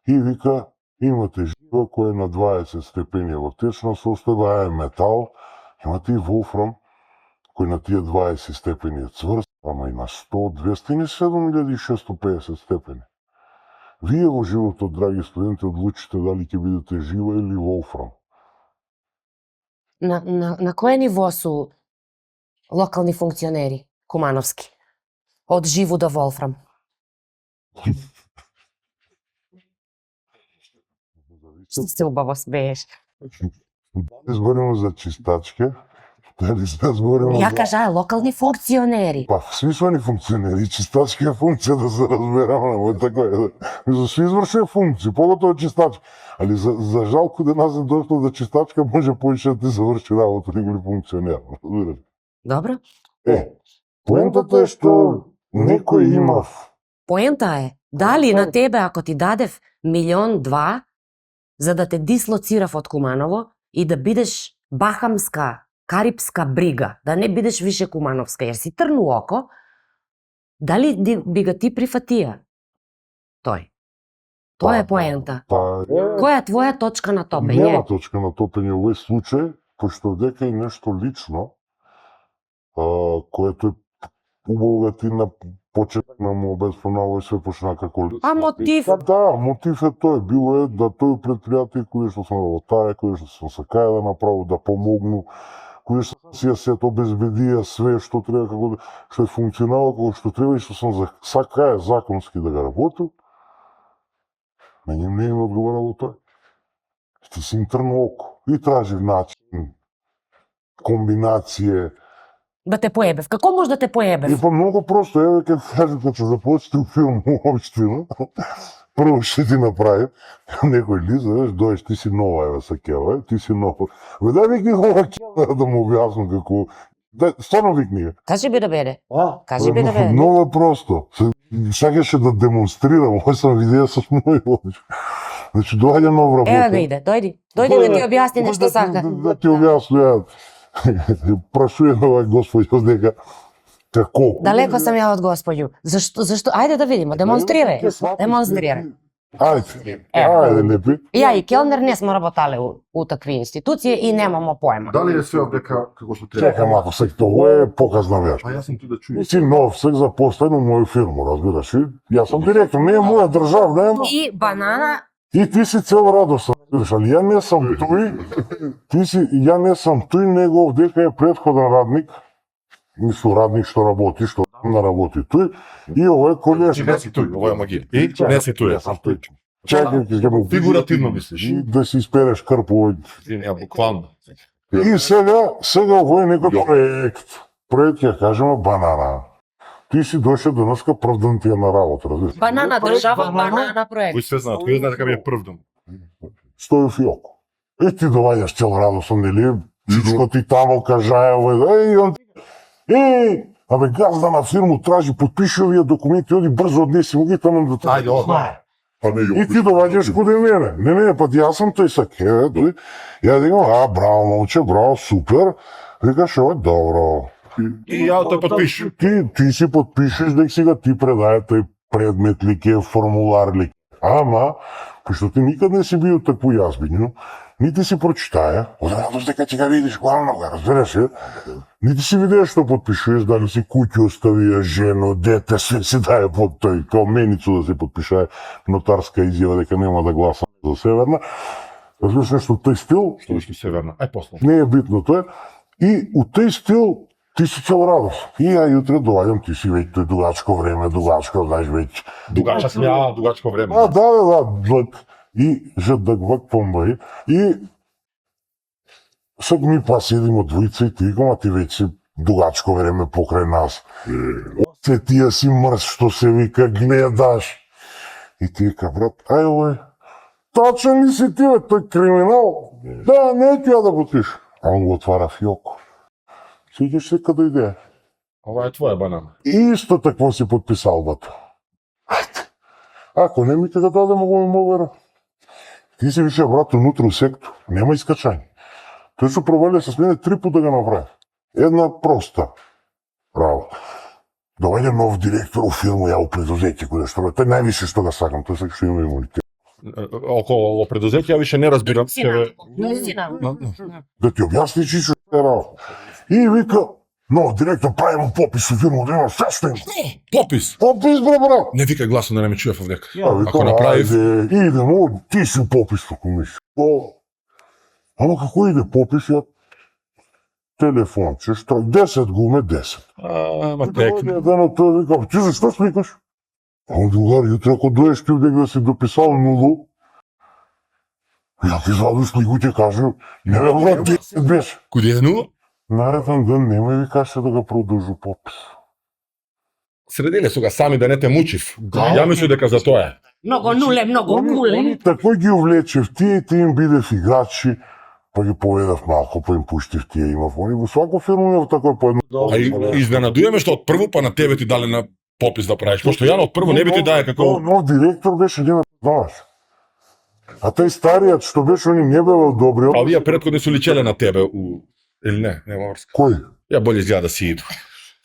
Speaker 3: и вика, имате жива која е на 20 степени во течна состојба, е метал, имате и волфрам кој на тие 20 степени е цврст, ама и на 100, 200 и 7650 степени. Вие во животот, драги студенти, одлучите дали ќе бидете жива или волфрам.
Speaker 4: На кое ниво су локални функционери кумановски? Од живу до волфрам. Се убаво смееш.
Speaker 3: Дали збориме за чистачке, дали збориме
Speaker 4: Ја кажа локални функционери.
Speaker 3: Па, сви сме ни функционери, чистачка е функција да се разбераме, но така е. Сви извршува функции, поготово чистачка. Али за жал кога нас е дошло да чистачка може повеќе да ти заврши работа негови функционер.
Speaker 4: Добро.
Speaker 3: Поентата е што некој имав.
Speaker 4: Поента е, дали на тебе ако ти дадев 1.200.000 за да те дислоцирав од Куманово и да бидеш бахамска, карипска брига, да не бидеш више кумановска, јер си трну око, дали би ga ти прифатија? Тој. Тоа е поента. Која е твоја точка на топење?
Speaker 3: Нема точка на топење во овој случај, пошто дека е нешто лично, което е убаво ти на почеток на му обезпонало и све почна како лично.
Speaker 4: А мотив?
Speaker 3: Да, мотив е тој. Било е да тој предпријатие кој што сам работае, кој што сам сакаја да направи, да помогну, кој што си ја сето обезбедија све што треба, како што е функционално, како што треба и што сам сакаја законски да го работи, мене не им одговарало тој. Ти си им трно око и тражив начин, комбинација.
Speaker 4: Да те поебев. Како може да те поебев?
Speaker 3: И па многу просто, еве ќе кажам кога ќе започне филм општина, прво ќе ти направи некој лист, знаеш, доеш, ти си нова, еве са кела, ти си нова. Ве дај викни ова кела да му објаснам како. Дај, стварно викни.
Speaker 4: Кажи би да биде. Кажи би да биде.
Speaker 3: Многу е просто. Сакаше да демонстрирам, овој сам видео со мој лоч. Значи, доаѓа нов работник.
Speaker 4: Ева го иде, дојди. Дојди да ти објасни нешто сака.
Speaker 3: Да ти објаснува. Прашуjem овај господјот дека како.
Speaker 4: Далеко сам ја од Господју. Зашто? Ајде да видиме, демонстрирај. Демонстрирај.
Speaker 3: Ајде, лепи.
Speaker 4: Ја и келнер не сме работале у такви институции и немамо поема.
Speaker 2: Дали е се дека како што треба?
Speaker 3: Чекам ако сек тоа е показна веж.
Speaker 2: Па јас сум tu да чујам.
Speaker 3: Ти си нов сек запослен у моју фирму, разбираш? И јас сум директор, не е моја државна, ема.
Speaker 4: И банана.
Speaker 3: И ти си цел радосен, разбираш, али ја не сум тој. Ја не сум тој, него дека е претходен радник. Мисло радник што работи, што на работи тој. И овој колеш.
Speaker 2: Не си тој, ова е магија. И не си тој, јас сум тој.
Speaker 3: Чекај, ќе му
Speaker 2: Фигуративно мислиш.
Speaker 3: И да си испереш крп овој.
Speaker 2: Ја буквално.
Speaker 3: И сега овој е некој проект. Проект ќе кажеме банана. Ти си дошел денеска правдан ти е на работа, разбираш?
Speaker 4: Банана држава, банана проект.
Speaker 2: Кој се знаат, кој знае дека ми е првдом.
Speaker 3: Стојов Јоко. И ти доваѓаш цел радосно, нели? Всичко ти тамо кажаја, овој, он абе газда на фирму тражи, подпиши овие документи, оди брзо однеси му ги таму до тоа.
Speaker 2: Ајде, ова. Па не
Speaker 3: И ти доваѓаш куде мене. Не, па јас сум тој саке, тој. Ја дигам, браво, момче, браво, супер. Викаш, ова добро.
Speaker 2: И ја те подпишам.
Speaker 3: Ти си подпишеш дека сега ти предаде тој предмет ли ке, формулар ли. Ама, пошто ти никад не си бил такво јазбињу, нити си прочитаја, одрадош дека ќе га видиш главно, разбираш ли? Нити си видеа што подпишуваш, дали си куќу оставија, жено, дете, све си дае под тој, као меницу да се подпишае нотарска изјава дека нема да гласам за Северна. Разбираш нешто тој стил?
Speaker 2: Што беше Северна? Ај после.
Speaker 3: Не е битно тоа. И у тој стил ти си цел радост. И ја јутре доаѓам, ти си веќе тој дугачко време, дугачко, знаеш веќе.
Speaker 2: Дугача сме ја, дугачко време.
Speaker 3: Да, длък. И жадък вък помбај. И сега ми па седим од двојца и ти викам, а ти веќе си дугачко време покрај нас. Оце тие си мрз што се вика гледаш. И ти вика, брат, ај овој, тачен ли си ти, бе, тој криминал? Да, не ќе ја да потиш. А он го отвара фиоко. Сеќаш се каде иде.
Speaker 2: Ова е твоја банана.
Speaker 3: И исто такво си подписал, бато. Ајде. Ако не ми те да дадем овој мовера. Ти си више, брат, унутре у сектор. Нема искачање. Тој што провалија с мене 3 пута да го направи. Една проста работа. Доведе нов директор у фирму, ја у предузеќе, кој што тој највише што го сакам, тој сака што има имунитет.
Speaker 2: Околу ово предузеќе ја више не разбирам.
Speaker 3: Да ти објасни чичо што е работа. И вика, нов директор, правимо попис у фирму, да има се што има.
Speaker 2: Попис.
Speaker 3: Попис, бре, брат.
Speaker 2: Не викај гласно да не ме чуев овдека.
Speaker 3: Викам,
Speaker 2: Ако направив,
Speaker 3: ајде, идемо, ти си попис како мислиш. Ама како иде попис, ја телефон, че што 10 гуме 10.
Speaker 2: ама текне.
Speaker 3: Ден од тој викам, ти зашто сликаш? А он другар, јутре ако доеш ти дека да си дописал нулу, ја ти извадиш слику ќе кажу, не бе брат, 10 беше.
Speaker 2: Куди е нула?
Speaker 3: Нареден ден нема и викаше да го продолжу попис.
Speaker 2: Средиле су га сами да не те мучив. Ја мислам дека за тоа е.
Speaker 4: Многу нуле, многу куле.
Speaker 3: Такој ги увлечев тие и ти им бидев играчи, па ги поведав малко, па им пуштив тие имав. Они во свако фирма имав такој по едно.
Speaker 2: А и изненадуваме што од прво па на тебе ти дале на попис да правиш, пошто ја од прво не би ти дае како.
Speaker 3: Нов директор беше, не ме знаеш. А тај стариот што беше, они не бе одобрил.
Speaker 2: А овие претходни су личеле на тебе у или не, нема врска.
Speaker 3: Кој?
Speaker 2: Ја боле изгледа да си иду.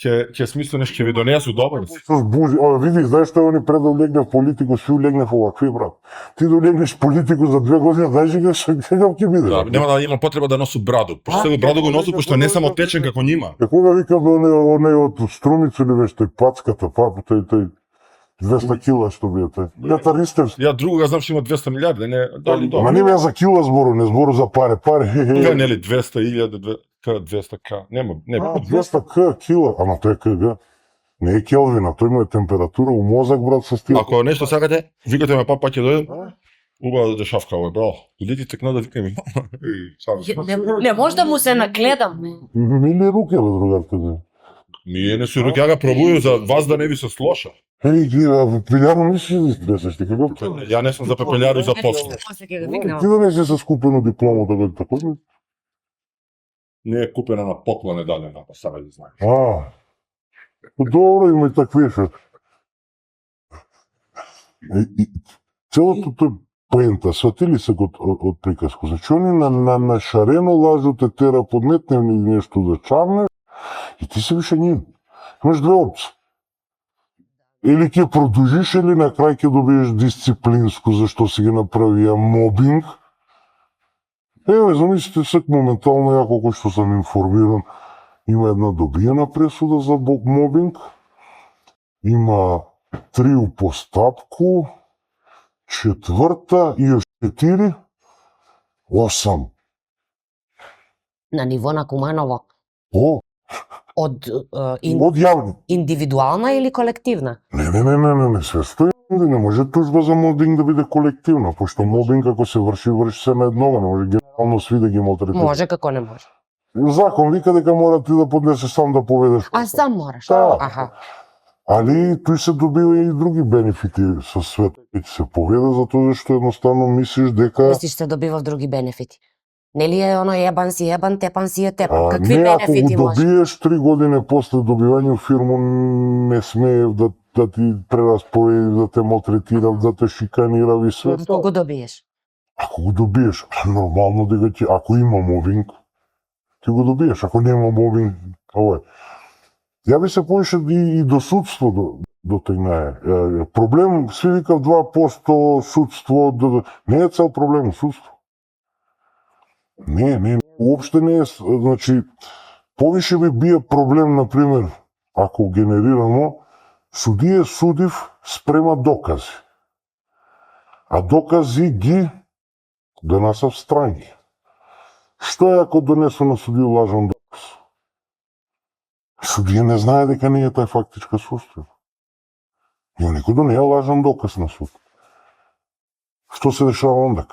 Speaker 2: Ќе смисло нешто ќе ви донесу добро.
Speaker 3: С бузи, види, знаеш што они пред да легне в политику, си улегнев овакви, брат. Ти да легнеш в политику за 2 години, знаеш каков ќе биде?
Speaker 2: Да, нема да има потреба да носу браду. Пошто сега браду го носу, пошто не само течен како нима.
Speaker 3: Како да викам оне од Струмица или беше тој пацката, тој 200 кила што бие тој. Петар Истерски.
Speaker 2: Ја другога знам што има 200 милиарди, не дали
Speaker 3: Ма
Speaker 2: добро.
Speaker 3: не бе за кила збору, не збору за пари,
Speaker 2: Тука нели 200.000, 200к, нема, не.
Speaker 3: 200 к кила, ама тој е кг. Не е Келвина, тој му е температура у мозак, брат, со стил.
Speaker 2: Ако нешто сакате, викате ме па ќе дојдем. Убаво да шавка овој, браво. Идете текна да викаме.
Speaker 4: Не може да му се нагледам.
Speaker 3: Мили руке, бе, другарка, да.
Speaker 2: Ние не су руки, ја га пробую за вас да не ви се слоша.
Speaker 3: Еј, пилјарно не си изтресеш, ти како?
Speaker 2: Ја не сум за пепелјари за после.
Speaker 3: Ти да не си со скупено дипломата, бе, тако ли?
Speaker 2: Не е купена на поклон е дадена, па сега да знаеш.
Speaker 3: Добро, има и такви што. Целото тој поента, сватили се од приказку. Значи, они на шарено лажу те тера подметне нешто да чарнеш и ти се више ним. Имаш две опции. Или ќе продужиш, или на крај ќе добиеш дисциплинско, зашто си ги направија мобинг. Еве, замислите сек моментално, ја колко што сам информиран, има една добиена пресуда за мобинг, има 3 упостапку, 4 и još 4, 8.
Speaker 4: На ниво на Куманово.
Speaker 3: О,
Speaker 4: Од
Speaker 3: од јавни.
Speaker 4: индивидуална или колективна?
Speaker 3: Не, све стои. Не може тужба за мобинг да биде колективна, пошто мобинг ако се врши се на еднога, не може генерално сви да ги малтретират.
Speaker 4: Може, како не може.
Speaker 3: Закон вика дека мора ти да поднесеш сам да поведеш.
Speaker 4: А сам мораш.
Speaker 3: Да.
Speaker 4: Аха.
Speaker 3: Али тој се добива и други бенефити со свет, ќе се поведе затоа што едноставно мислиш дека
Speaker 4: Мислиш се добива други бенефити. Нели е оно ебан си ебан, тепан си е тепан. Какви
Speaker 3: не,
Speaker 4: бенефити
Speaker 3: ако го
Speaker 4: може?
Speaker 3: добиеш 3 години после добивање фирма не смее да ти прераспореди, да те малтретира, да те шиканира и све.
Speaker 4: Ако го добиеш.
Speaker 3: Ако го добиеш, нормално дека ти, ако има мобинг, ти го добиеш. Ако нема мобинг, ова. Ја би се поише и до судство до тегнае. Проблем, сви викав 2% судство, не е цел проблем судство. Не, уопште не е, значи, повише би бие проблем, например, ако генерирано, судија судив спрема докази. А докази ги донесав странки. Што е ако донесу на судија лажан доказ? Судија не знае дека не е тај фактичка состојба. И никој да не е лажан доказ на суд. Што се дешава ондак?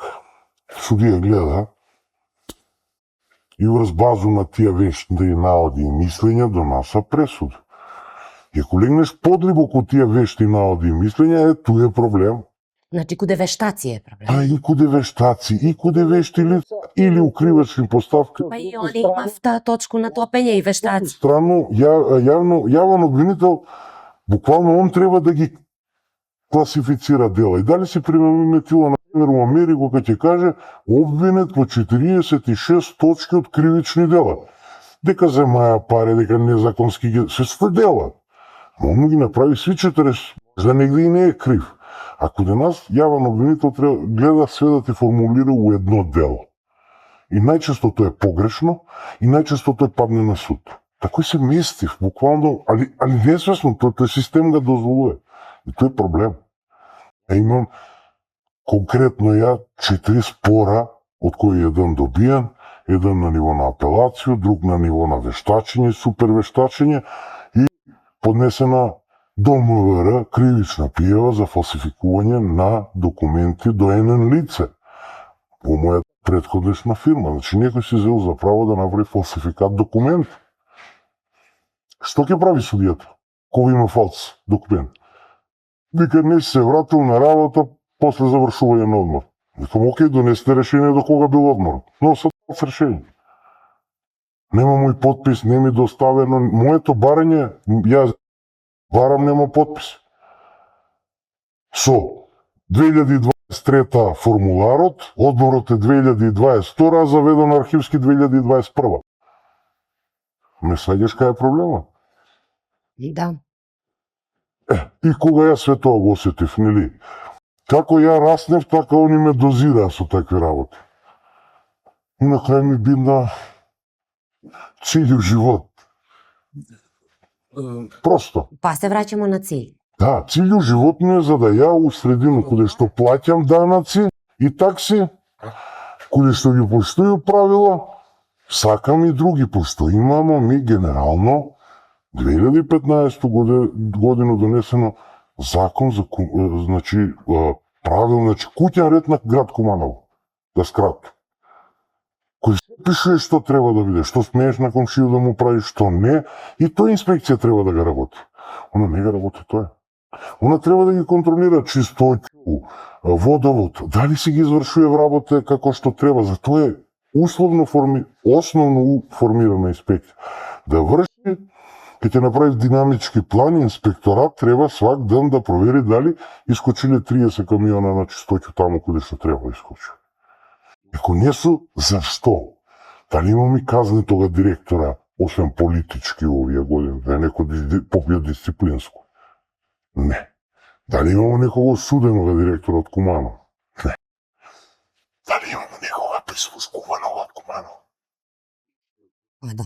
Speaker 3: Судија гледа и врз базу на тие вешти наоди и мислења донаса пресуда. И ако легнеш подлибоко тие вешти наоди и мислења, туе е проблем.
Speaker 4: Значи, куде вештаци е проблем.
Speaker 3: А и куде вештаци, и куде вешти лица, или укривачни поставки.
Speaker 4: Па и они имав таа точку на топење и вештаци.
Speaker 3: Странно, јавен обвинител, буквално он треба да ги класифицира дела. И дали си приметила, например, у Америка, кога ќе каже, обвинет по 46 точки од кривични дела. Дека земаја пари, дека незаконски ги... Се дела. Но он ги направи сви 40, за негде и не е крив. Ако до нас јавен обвинител треба гледа све да ти формулира у едно дело. И најчесто тоа е погрешно, и најчесто тоа падне на суд. Такој се местив, буквално, али несвесно, тој систем го дозволува. И тоа е проблем. Имам конкретно 4 спора, од кои еден добиен, еден на ниво на апелација, друг на ниво на вештачење, супер вештачење и поднесена до МВР кривична пријава за фалсификување на документи до еден лице по моја претходешна фирма. Значи некој си взел за право да направи фалсификат документ. Што ќе прави судијата кога има фалс документ? Вика не се вратил на работа после завршување на одмор. Викам, окей, донесете решение до кога бил одмор. Но со решение. Нема мој подпис, не ми доставено. Моето барање, јас барам нема подпис. Со 2023 формуларот, одморот е 2022, а заведен архивски 2021. Ме сваѓаш кај е проблема?
Speaker 4: Да.
Speaker 3: И кога ја све тоа го осетив, нели? Како ја раснев, така они ме дозираа со такви работи. И на крај ми бидна целиот живот. Просто.
Speaker 4: Па се враќаме на цил.
Speaker 3: Да, целиот живот ми е за да ја у средину каде што плаќам данаци и такси, каде што ги поштоју правила, сакам и други, пошто имамо ми генерално 2015 година донесено закон за значи правил, значи куќен ред на град Куманово. Да скратно. Кој се пише што треба да биде, што смееш на комшију да му прави, што не, и тоа инспекција треба да го работи. Она не го работи тоа. Она треба да ги контролира чистоќу, водовод, дали си ги извршува работа како што треба. За тоа е основно формирана инспекција. Да врши Ке ќе направи динамички план, инспекторат треба свак ден да провери дали искочиле 30 камиона на чистоќу таму каде што треба искочи. Ако не су, зашто? Дали имаме казни тога директора, освен политички овие години, да е некој попија дисциплинско? Не. Дали имamo некого суденого директора од Кумано? Не. Дали имamo некога прислушкуваного од Кумано?
Speaker 4: Па да,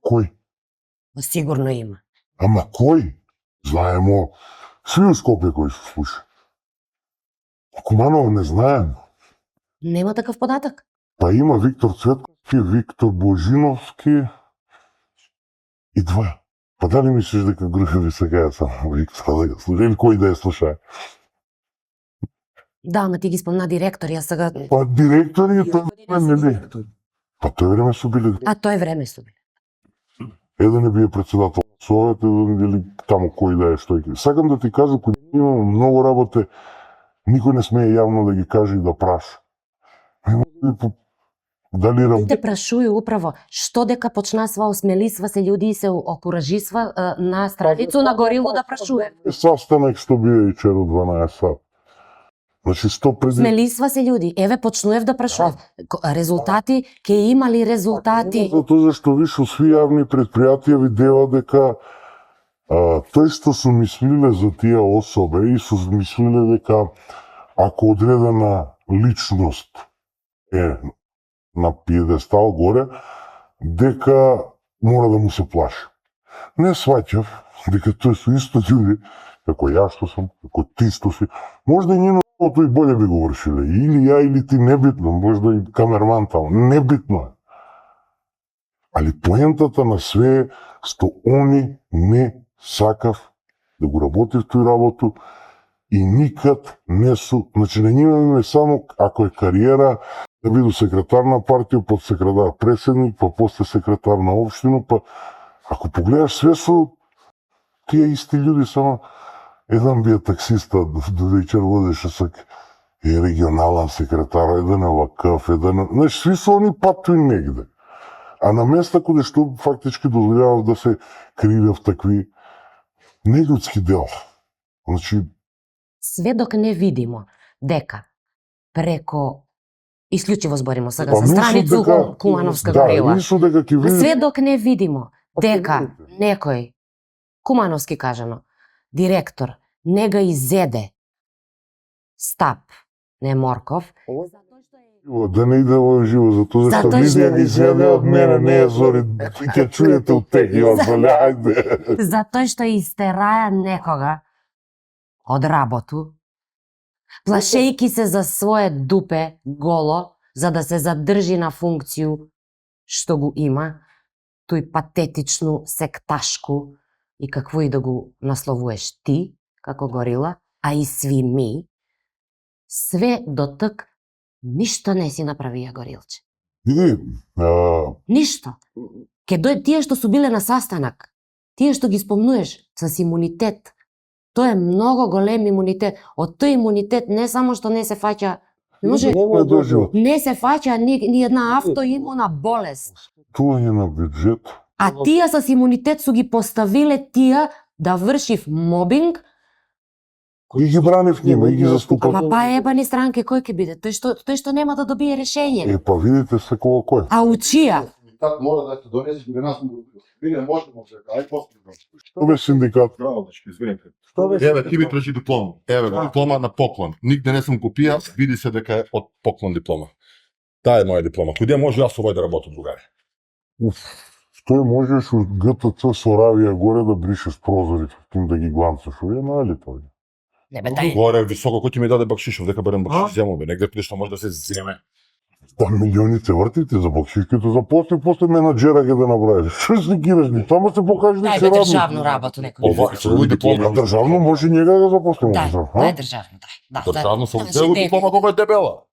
Speaker 3: Кој?
Speaker 4: сигурно има.
Speaker 3: Ама кој? Знаемо сви у Скопје кои се слуша. Куманово не знаемо.
Speaker 4: Нема такав податок?
Speaker 3: Па има Виктор Цветковски, Виктор Божиновски и два. Па дали мислиш дека Грухеви се гајат само Виктор да го слуша? Или кој да ја слуша?
Speaker 4: Да, ама ти ги спомна директор, јас сега...
Speaker 3: Па директори и тој време нели? Па тој време су биле.
Speaker 4: А тој време су биле.
Speaker 3: Еден е бие председател на Совет, еден или таму кој да е што е. Сакам да ти кажам, кога имamo многу работе, никој не смее јавно да ги каже и да праша. Дали
Speaker 4: Те прашуju управо што дека почнасва осмелисва се луѓе и се окуражисва на страницу на Горило да прашуе.
Speaker 3: Састанак што бие и черо 12 сат. Значи, што преди...
Speaker 4: Смелисва се луѓе. Еве почнуев да прашувам. Резултати, ке има ли резултати?
Speaker 3: Затоа зашто више сви јавни предпријатија видеа дека тој што су мислиле за тие особе и су мислиле дека ако одредена личност е на пиедестал горе, дека мора да му се плаши. Не сваќав дека тој су исто луѓе, како јас што сум, како ти што си. Можда и ние и болje би го вршиле. Или ја, или ти, небитно. Можда и камерман таму. Небитно е. Али поентата на све е што они не сакав да го работи в тој работу и никад не су, значи не имаме само ако е кариера да биду секретар на партија, подсекретар председник, па после секретар на општина, па ако погледаш све су тие исти луѓе, само еден бие таксиста до вечер водеше сак и регионален секретар, еден е вакав, еден, значи сви се они патуи негде. А на места каде што фактички дозволявав да се кривев такви нељудски дела. Значи
Speaker 4: Све док не видимо дека преко исклучиво зборимо сега
Speaker 3: па
Speaker 4: за
Speaker 3: мислам
Speaker 4: страницу
Speaker 3: дека-
Speaker 4: Кумановска
Speaker 3: да,
Speaker 4: Горила.
Speaker 3: мислам дека ќе види.
Speaker 4: Све док не видимо дека
Speaker 3: видите.
Speaker 4: некој, Кумановски кажано, директор, не га изеде Стап, не Морков,
Speaker 3: Да не иде во живо, затоа што
Speaker 4: Затоа што-
Speaker 3: Лидија ги изјаде од мене, не е Зори, ќе чуете од тех и озволяјте.
Speaker 4: затоа што истераја некога од работу, плашејки се за свое дупе голо, за да се задржи на функцију што го има, тој патетичну, секташку и какво и да го насловуваш ти, како Горила, а и сви ми, све дотък ништо не си направија Горилче.
Speaker 3: Види,
Speaker 4: Ништо. Ке дојде тие што су биле на састанак, тие што ги спомнуеш с имунитет, тоа е многу голем имунитет. Од тој имунитет не само што не се фаќа, не може,
Speaker 3: нема до живот.
Speaker 4: не се фаќа ни една автоимуна болест.
Speaker 3: Тоа е на бюджет.
Speaker 4: А тие с имунитет су ги поставиле тие да вршив мобинг,
Speaker 3: И ги бранив нема, и ги заступав.
Speaker 4: ама па ебани странке кој ќе биде? Тој што нема да добие решение.
Speaker 3: Е, па видите се кога кој.
Speaker 4: А учија,
Speaker 5: Синдикат мора да те донесе при нас му биде можемо се ај после.
Speaker 3: Што бе синдикат?
Speaker 5: Праводачки, извинете.
Speaker 2: Еве, ти ми трчи диплома. Еве, диплома на поклон. Нигде не сум купија, види се дека е од поклон диплома. Таа е моја диплома. Куде може јас овој да работам, другари?
Speaker 3: Тој можеш од ГТЦ со Равија горе да бришеш прозорите, тим да ги гланцаш. Овие нали тоа?
Speaker 4: не бе тај.
Speaker 2: Горе високо кој ќе ми даде бакшишов, дека барем бакшиш земо бе, негде каде што може да се земе.
Speaker 3: Да, милионите вртите за бакшишките, за после менаџера ќе да направиш. Што се гираш ни? Само се покажи дека
Speaker 4: Дај
Speaker 3: се
Speaker 4: бе
Speaker 3: радник.
Speaker 4: државно работу некој.
Speaker 2: Ова со овој диплома.
Speaker 3: Државно може njega да запослимо.
Speaker 4: Дај, дај државно, дај.
Speaker 2: Државно со
Speaker 4: Значи,
Speaker 2: диплома колку е дебела.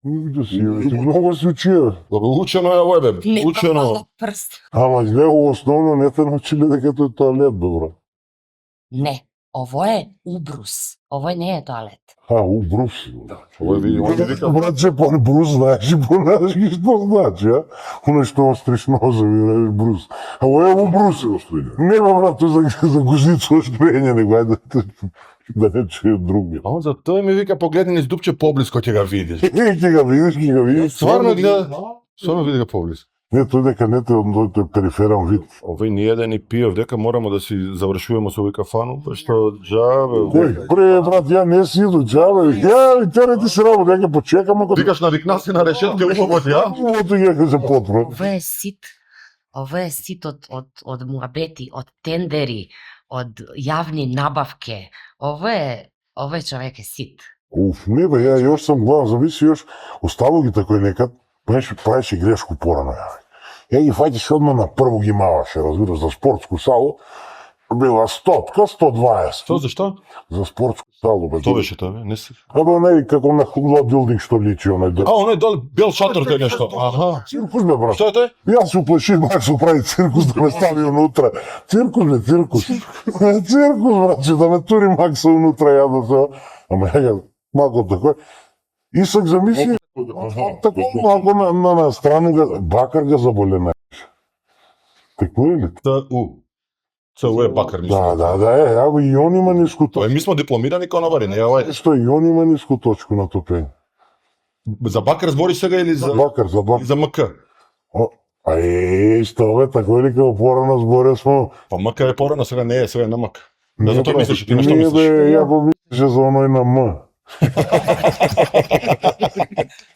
Speaker 3: Да си, ти многу си учија.
Speaker 2: Добро учено е овој бе. Учено.
Speaker 4: Прст.
Speaker 3: Ама него основно не те научиле дека тој тоалет, бе, бро.
Speaker 4: Не. Ово е убрус. Ово не е тоалет.
Speaker 3: Убрус.
Speaker 2: Ово види, он ми вика,
Speaker 3: Братче, по брус знаеш и знаеш ги што значи, а? Оно што остриш ножови, знаеш, брус. Ово е убрус. Не, брат, за гузицо оштрење, него ајде да не чуе други.
Speaker 2: а он за тој ми вика погледни низ дупче поблиско ќе го видиш.
Speaker 3: Ќе го видиш.
Speaker 2: Стварно гледа, стварно види го поблиско.
Speaker 3: Не, тој дека не тој периферен вид.
Speaker 2: Овој ни еден и пиев, дека морамо да си завршуваме со овој кафану, па што джабе.
Speaker 3: Кој? Пре, брат, ја не си иду джабе. Ја, терати се работа, ја ќе почекам ако...
Speaker 2: Викаш навикна си на решетка убаво ја?
Speaker 3: Умото ќе се потпро.
Speaker 4: Ово е сит од муабети, од тендери, од јавни набавке. Ово е човек е сит.
Speaker 3: Уф, не бе, ја још сам главам, зависи још, оставо ги такој некад, правеше грешку порано, ја ги фаќаше одма на прво ги маваше, разбираш, за спортску салу, била 100, 120.
Speaker 2: Што, зашто?
Speaker 3: За спортску салу, бе.
Speaker 2: Што беше тоа, бе? Не се.
Speaker 3: Абе, не, како на хула билдинг што личи, онај
Speaker 2: А, оној доле бел шатор тој нешто. Аха.
Speaker 3: Циркус, бе, брат.
Speaker 2: Што е тој?
Speaker 3: Јас се уплашив, мак се прави циркус да ме стави унутра. Циркус, бе, циркус. Циркус, брат, да ме тури Макса унутра, ја да се... Ама ја малко тако. Исак замисли, тако малко на страну, Бакар га заболе највише. Тако е ли?
Speaker 2: ЦУ е Бакар, мислам.
Speaker 3: Да, абе и он има ниску точку.
Speaker 2: Ми смо дипломирани конобари, не ова е.
Speaker 3: Што и он има ниску точку на топење.
Speaker 2: За Бакар збориш сега или за
Speaker 3: Бакар, за Бакар.
Speaker 2: за МК?
Speaker 3: Што бе, тако е ли како порано зборе смо?
Speaker 2: Па МК е порано, сега не е, сега е на МК. Да, за тоа мислиш, ти на што
Speaker 3: Не,
Speaker 2: мислиш?
Speaker 3: бе, ја помислеше за оној на М.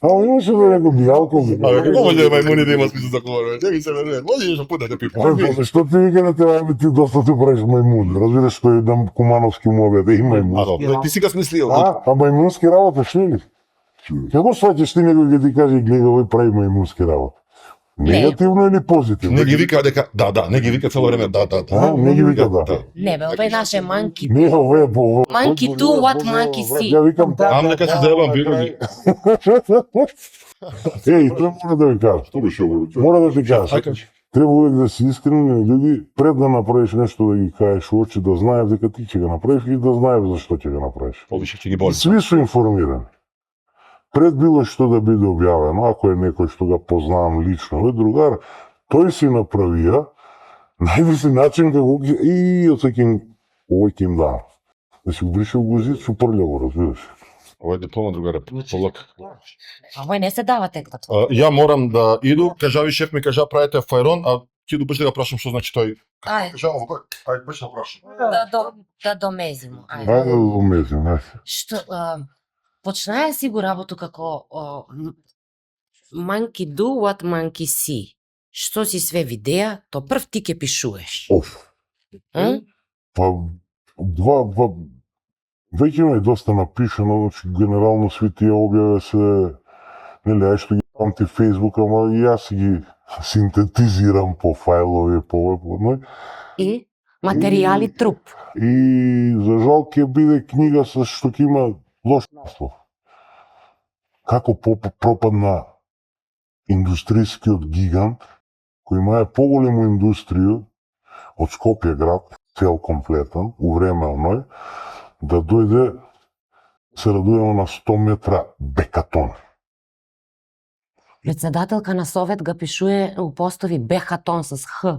Speaker 3: Имаше бе неко бијалко.
Speaker 2: Абе, како може мајмуни да има смисла за говорење? Не ми се верува. Може што пуда да пипам.
Speaker 3: Што ти вика на тебе, ајме ти доста ти правиш мајмун. Разбираш што е да Кумановски му објаде и мајмун.
Speaker 2: Добро, ти си га смислил.
Speaker 3: А мајмунски работаш ли? Како сваќаш ти некој ќе ти каже гледа овој прави мајмунски работа? Негативно или позитивно?
Speaker 2: Не ги вика дека не ги вика цело време да.
Speaker 3: Не ги вика да.
Speaker 4: Не бе, ова е наше манки.
Speaker 3: Не, ова е
Speaker 4: Monkey do what monkey see.
Speaker 3: Ја викам
Speaker 2: Ам нека се заебам бироги.
Speaker 3: Еј, тоа мора да ви кажам.
Speaker 5: Што беше ово?
Speaker 3: Мора да ти кажам.
Speaker 2: Ај кажи.
Speaker 3: Треба увек да си искрени луѓе, пред да направиш нешто да ги кажеш у очи, да знаеш дека ти ќе го направиш и да знаеш зашто ќе го направиш.
Speaker 2: Повише ќе ги боли.
Speaker 3: Сви се информирани. Пред било што да биде објавено, ако е некој што го познавам лично, овој другар, тој си направија, најде си начин како и оцеким овој ќе им дам. Да си го бришел гузицу прљаво, разбираш.
Speaker 2: Ова е диплома другаре, полак.
Speaker 4: Овој не се дава теглат.
Speaker 2: Ја морам да иду, кажави шеф ми кажа правите фајрон, а ти добиш да го прашам што значи тој.
Speaker 4: Ај,
Speaker 2: Кажа ово, ај баш да прашам.
Speaker 4: да домезимо.
Speaker 3: Ајде да умезим, ајде.
Speaker 4: Што почнаја си го работу како monkey do what monkey see. Што си све видеа, то прв ти ќе пишуваш.
Speaker 3: Оф. Па, веќе има и доста напишано, значи генерално сви тие објави се, нели, ај што ги памти Фейсбук, ама и јас ги синтетизирам по фајлови, по ној.
Speaker 4: И материјали труп.
Speaker 3: И за жал ќе биде книга со што ќе има лош наслов. Како пропадна индустријскиот гигант, кој има поголему индустрiju од Скопје град, цел комплетен, у време оној, да дојде се радуваме на 100 метра бекатон.
Speaker 4: Председателка на Совет га пишуе у постови бехатон с Х.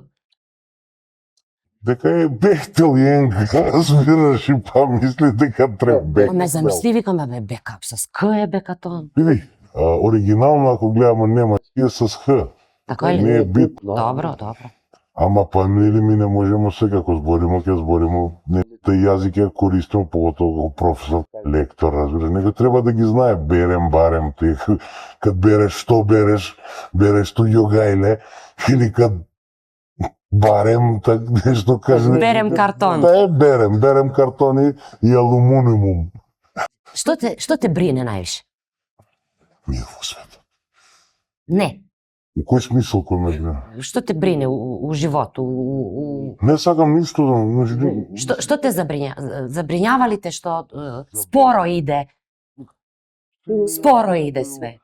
Speaker 3: Дека е бехтелиенка, разбираш и па мисли дека треба бек.
Speaker 4: Ме замисли, викаме бе бекап с К е бекатон.
Speaker 3: Види, оригинално ако гледаме нема е с Х.
Speaker 4: Така ли?
Speaker 3: Не е бит.
Speaker 4: Добро.
Speaker 3: Ама па нели ми не можеме секако збориме, ќе збориме, тај јазик ја користиме, поготово како професор, лектор, разбираш, некој треба да ги знае, барем, ти, кад береш, што береш, ту јогајле, или кад барем, так нешто каже.
Speaker 4: Берем картон.
Speaker 3: Да, берем картони и алуминиум.
Speaker 4: Што те брине највише?
Speaker 3: Мир во свет.
Speaker 4: Не.
Speaker 3: У кој смисол кој ме брине?
Speaker 4: Што те брине у животу?
Speaker 3: Не сакам ништо да...
Speaker 4: Што те забринјава ли те што споро иде? Споро иде све.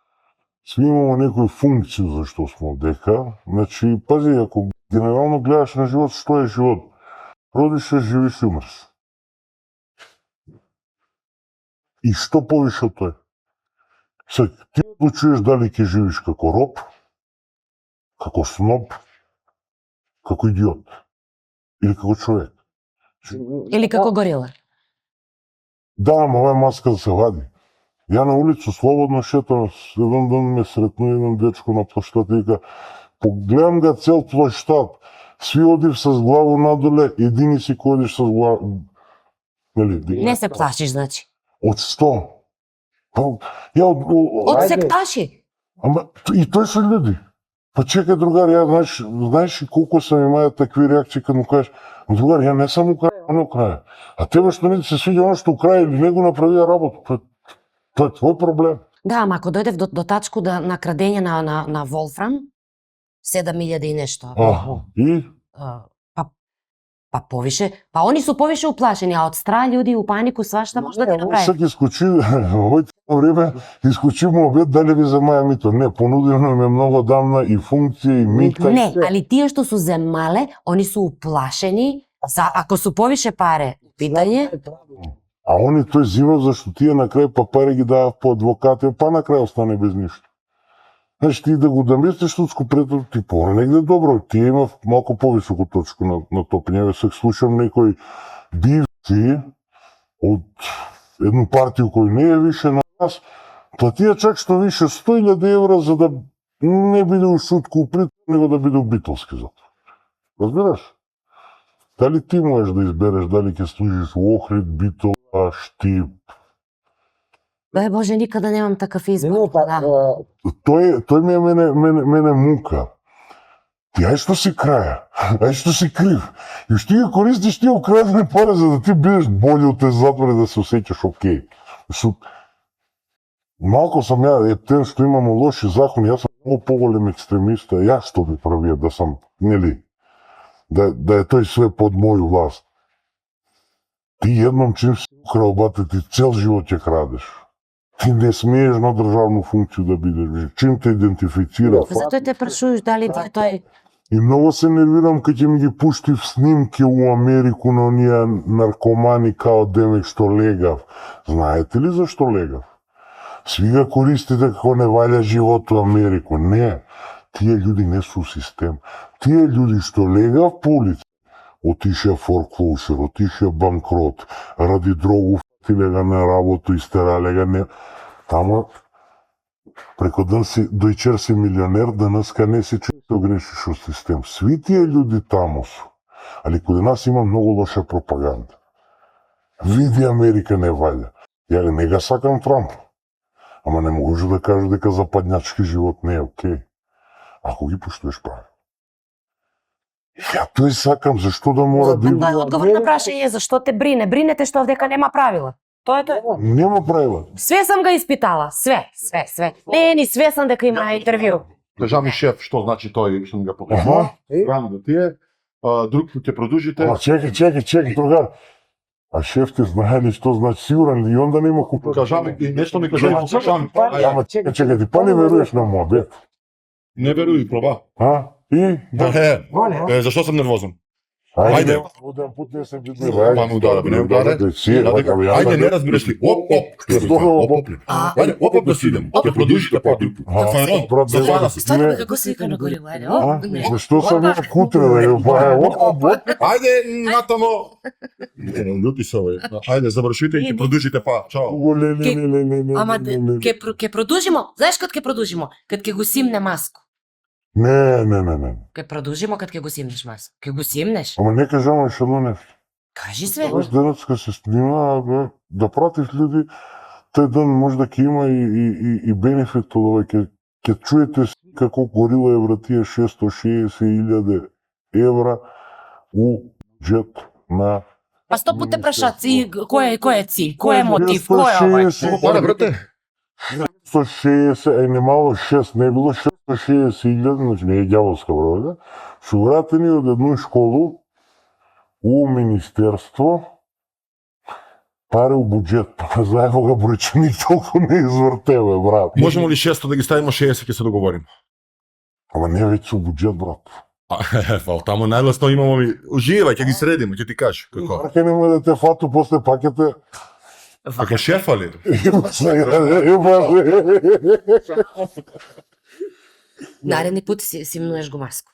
Speaker 3: Сви имаме некој функција за што сме дека. Значи, пази, ако генерално гледаш на живот, што е живот? Родиш се, живиш и умреш. И што повише од тој? Сега, ти одлучуваш дали ќе живиш како роб, како сноб, како идиот или како човек.
Speaker 4: Или како горила.
Speaker 3: Да, ама ова е маска да се вади. Ја на улицу слободно шетам, еден ден ме сретну еден дечко на площад и вика, погледам га цел площад, сви одив с главу надоле, едини си кој одиш с главу... Нели?
Speaker 4: Не се плашиш, значи.
Speaker 3: Од што? Па, ја
Speaker 4: Од секташи.
Speaker 3: Ама и тој се луди. Па чекај другар, ја знаеш и колку се имаја такви реакции кога му кажеш, другар, ја не сам украј, а тебе што не се свиѓа оно што украј или не го направија работа, тоа е твој проблем.
Speaker 4: Да, ама ако дојдев до тачку на крадење на Волфрам, 7000 и нешто.
Speaker 3: И?
Speaker 4: Па повише, па они су повише уплашени, а од страх луѓе у панику свашта може да ти направи.
Speaker 3: Сак искочи, овој време, искочи му обед дали ви земаја мито. Не, понудено ми многу дамна и функција и мита.
Speaker 4: Не, али тие што су земале, они су уплашени, ако су повише паре, питање,
Speaker 3: А они тој зимав зашто тие на крај па пари ги давав по адвокати, па на крај остане без ништо. Значи ти да го наместиш судско претор, ти пора негде добро, тие имав малку повисоко точку на топење. Сега слушам некои бивци од едну партија кој не е више на нас, платија чак што више 100.000 евра за да не биде у шутку у притвор, него да биде у битолски затвор. Разбираш? Дали ти можеш да избереш дали ќе служиш у Охрид, Битола, Штип?
Speaker 4: бе Боже, никада немам такав избор. Да.
Speaker 3: Тој ми е мене мука. Ти ај што си краја, ај што си крив. И што ги користиш тие украдени пари за да ти бидеш бољи од тези затвори да се осеќаш окей. Малко сам ја ептен што имамо лоши закони, јас сум многу поголем екстремиста, јас што би правија да сам, нели, да е тој све под моју власт. Ти едном чим си украл, бате, ти цел живот ќе крадеш. Ти не смееш на државну функцiju да бидеш. Чим те идентифицира.
Speaker 4: Затоа те прашуваш дали ти тој...
Speaker 3: И многу се нервирам кога ќе ми ги пуштив снимки у Америку на оние наркомани као демек што легав. Знаете ли зашто легав? Сви га користите како не валја живот у Америку. Не, тие луѓе не су систем. Тие луѓе што легав по улица, отише форклошер, отише банкрот, ради дрогу фатиле га на работу, истерале га не... Тамо преко ден си дојчер си милионер, денеска не си чуј да грешиш од систем. Сви тие луѓе тамо су. Али каде нас има многу лоша пропаганда. Види Америка не валја. Ја не га сакам Трамп. Ама не можеш да кажеш дека западњачки живот не е окей. Ако ги поштуеш правила. Ја тој сакам, зашто да мора да има...
Speaker 4: Одговор на прашање е зашто те брине. Бринете што овдека нема правила. Тоа е тоа.
Speaker 3: Нема правила.
Speaker 4: Све сам га испитала, све. Не, ни све сам дека има интервју.
Speaker 5: Државни шеф, што значи тој што ми го покажа? Рано да тие, друг пат ќе продолжите.
Speaker 3: Ама чекај, другар. А шеф те знае ли што значи сигурен ли и онда нема купа?
Speaker 5: Кажаме и нешто ми кажа, покажам.
Speaker 3: Ама чекај, ти па не веруваш на моја бе.
Speaker 5: Не веруј, проба.
Speaker 3: А? И?
Speaker 5: Зашто сум нервозен?
Speaker 3: Ајде. Оден пут не се бидува.
Speaker 5: Па ме ударе, не ударе. Ајде, не разбираш ли? Оп. Ајде, да си идем. Ќе продолжите па друг пут. Фајрон, зафана се.
Speaker 4: Стварно како си вика на горила, ајде.
Speaker 3: Зашто сам ја кутре да ја па
Speaker 5: Ајде, натамо. Лјути се овој. Ајде, завршите и ќе продолжите па. Чао.
Speaker 4: Ама ќе продолжимо. Знаеш кад ќе продолжимо? Кад ќе го симне маску.
Speaker 3: Не.
Speaker 4: Ќе продолжимо кад ќе го симнеш маску. Ќе го симнеш?
Speaker 3: Ама не кажам што нешто.
Speaker 4: Кажи све.
Speaker 3: Знаеш, денеска се снима, да пратиш луѓе, тој ден може да ќе има и бенефит од ова. Ќе чуете како горила ја вратија 660.000 евра у бюджет на...
Speaker 4: Па 100 пут те прашаат, кој е cilj, кој е мотив, кој е овој?
Speaker 5: Пара, брате.
Speaker 3: 160, не мало 6, не било 660.000, значи не е ѓаволска бројка, су вратени од едну школу у министерство, пари у буџет, заедно га бројченик толку не извртеве, брат.
Speaker 5: Можемо ли 600 да ги ставимо 60 ќе се договориме?
Speaker 3: Ама не веќе у буџет, брат.
Speaker 5: Таму најлесно имамо ми, уживај, ќе ги средиме, ќе ти кажа како.
Speaker 3: Парке нема да те фату после пакете.
Speaker 5: Така шефа ли?
Speaker 1: Наредни пut си мнуеш го маску.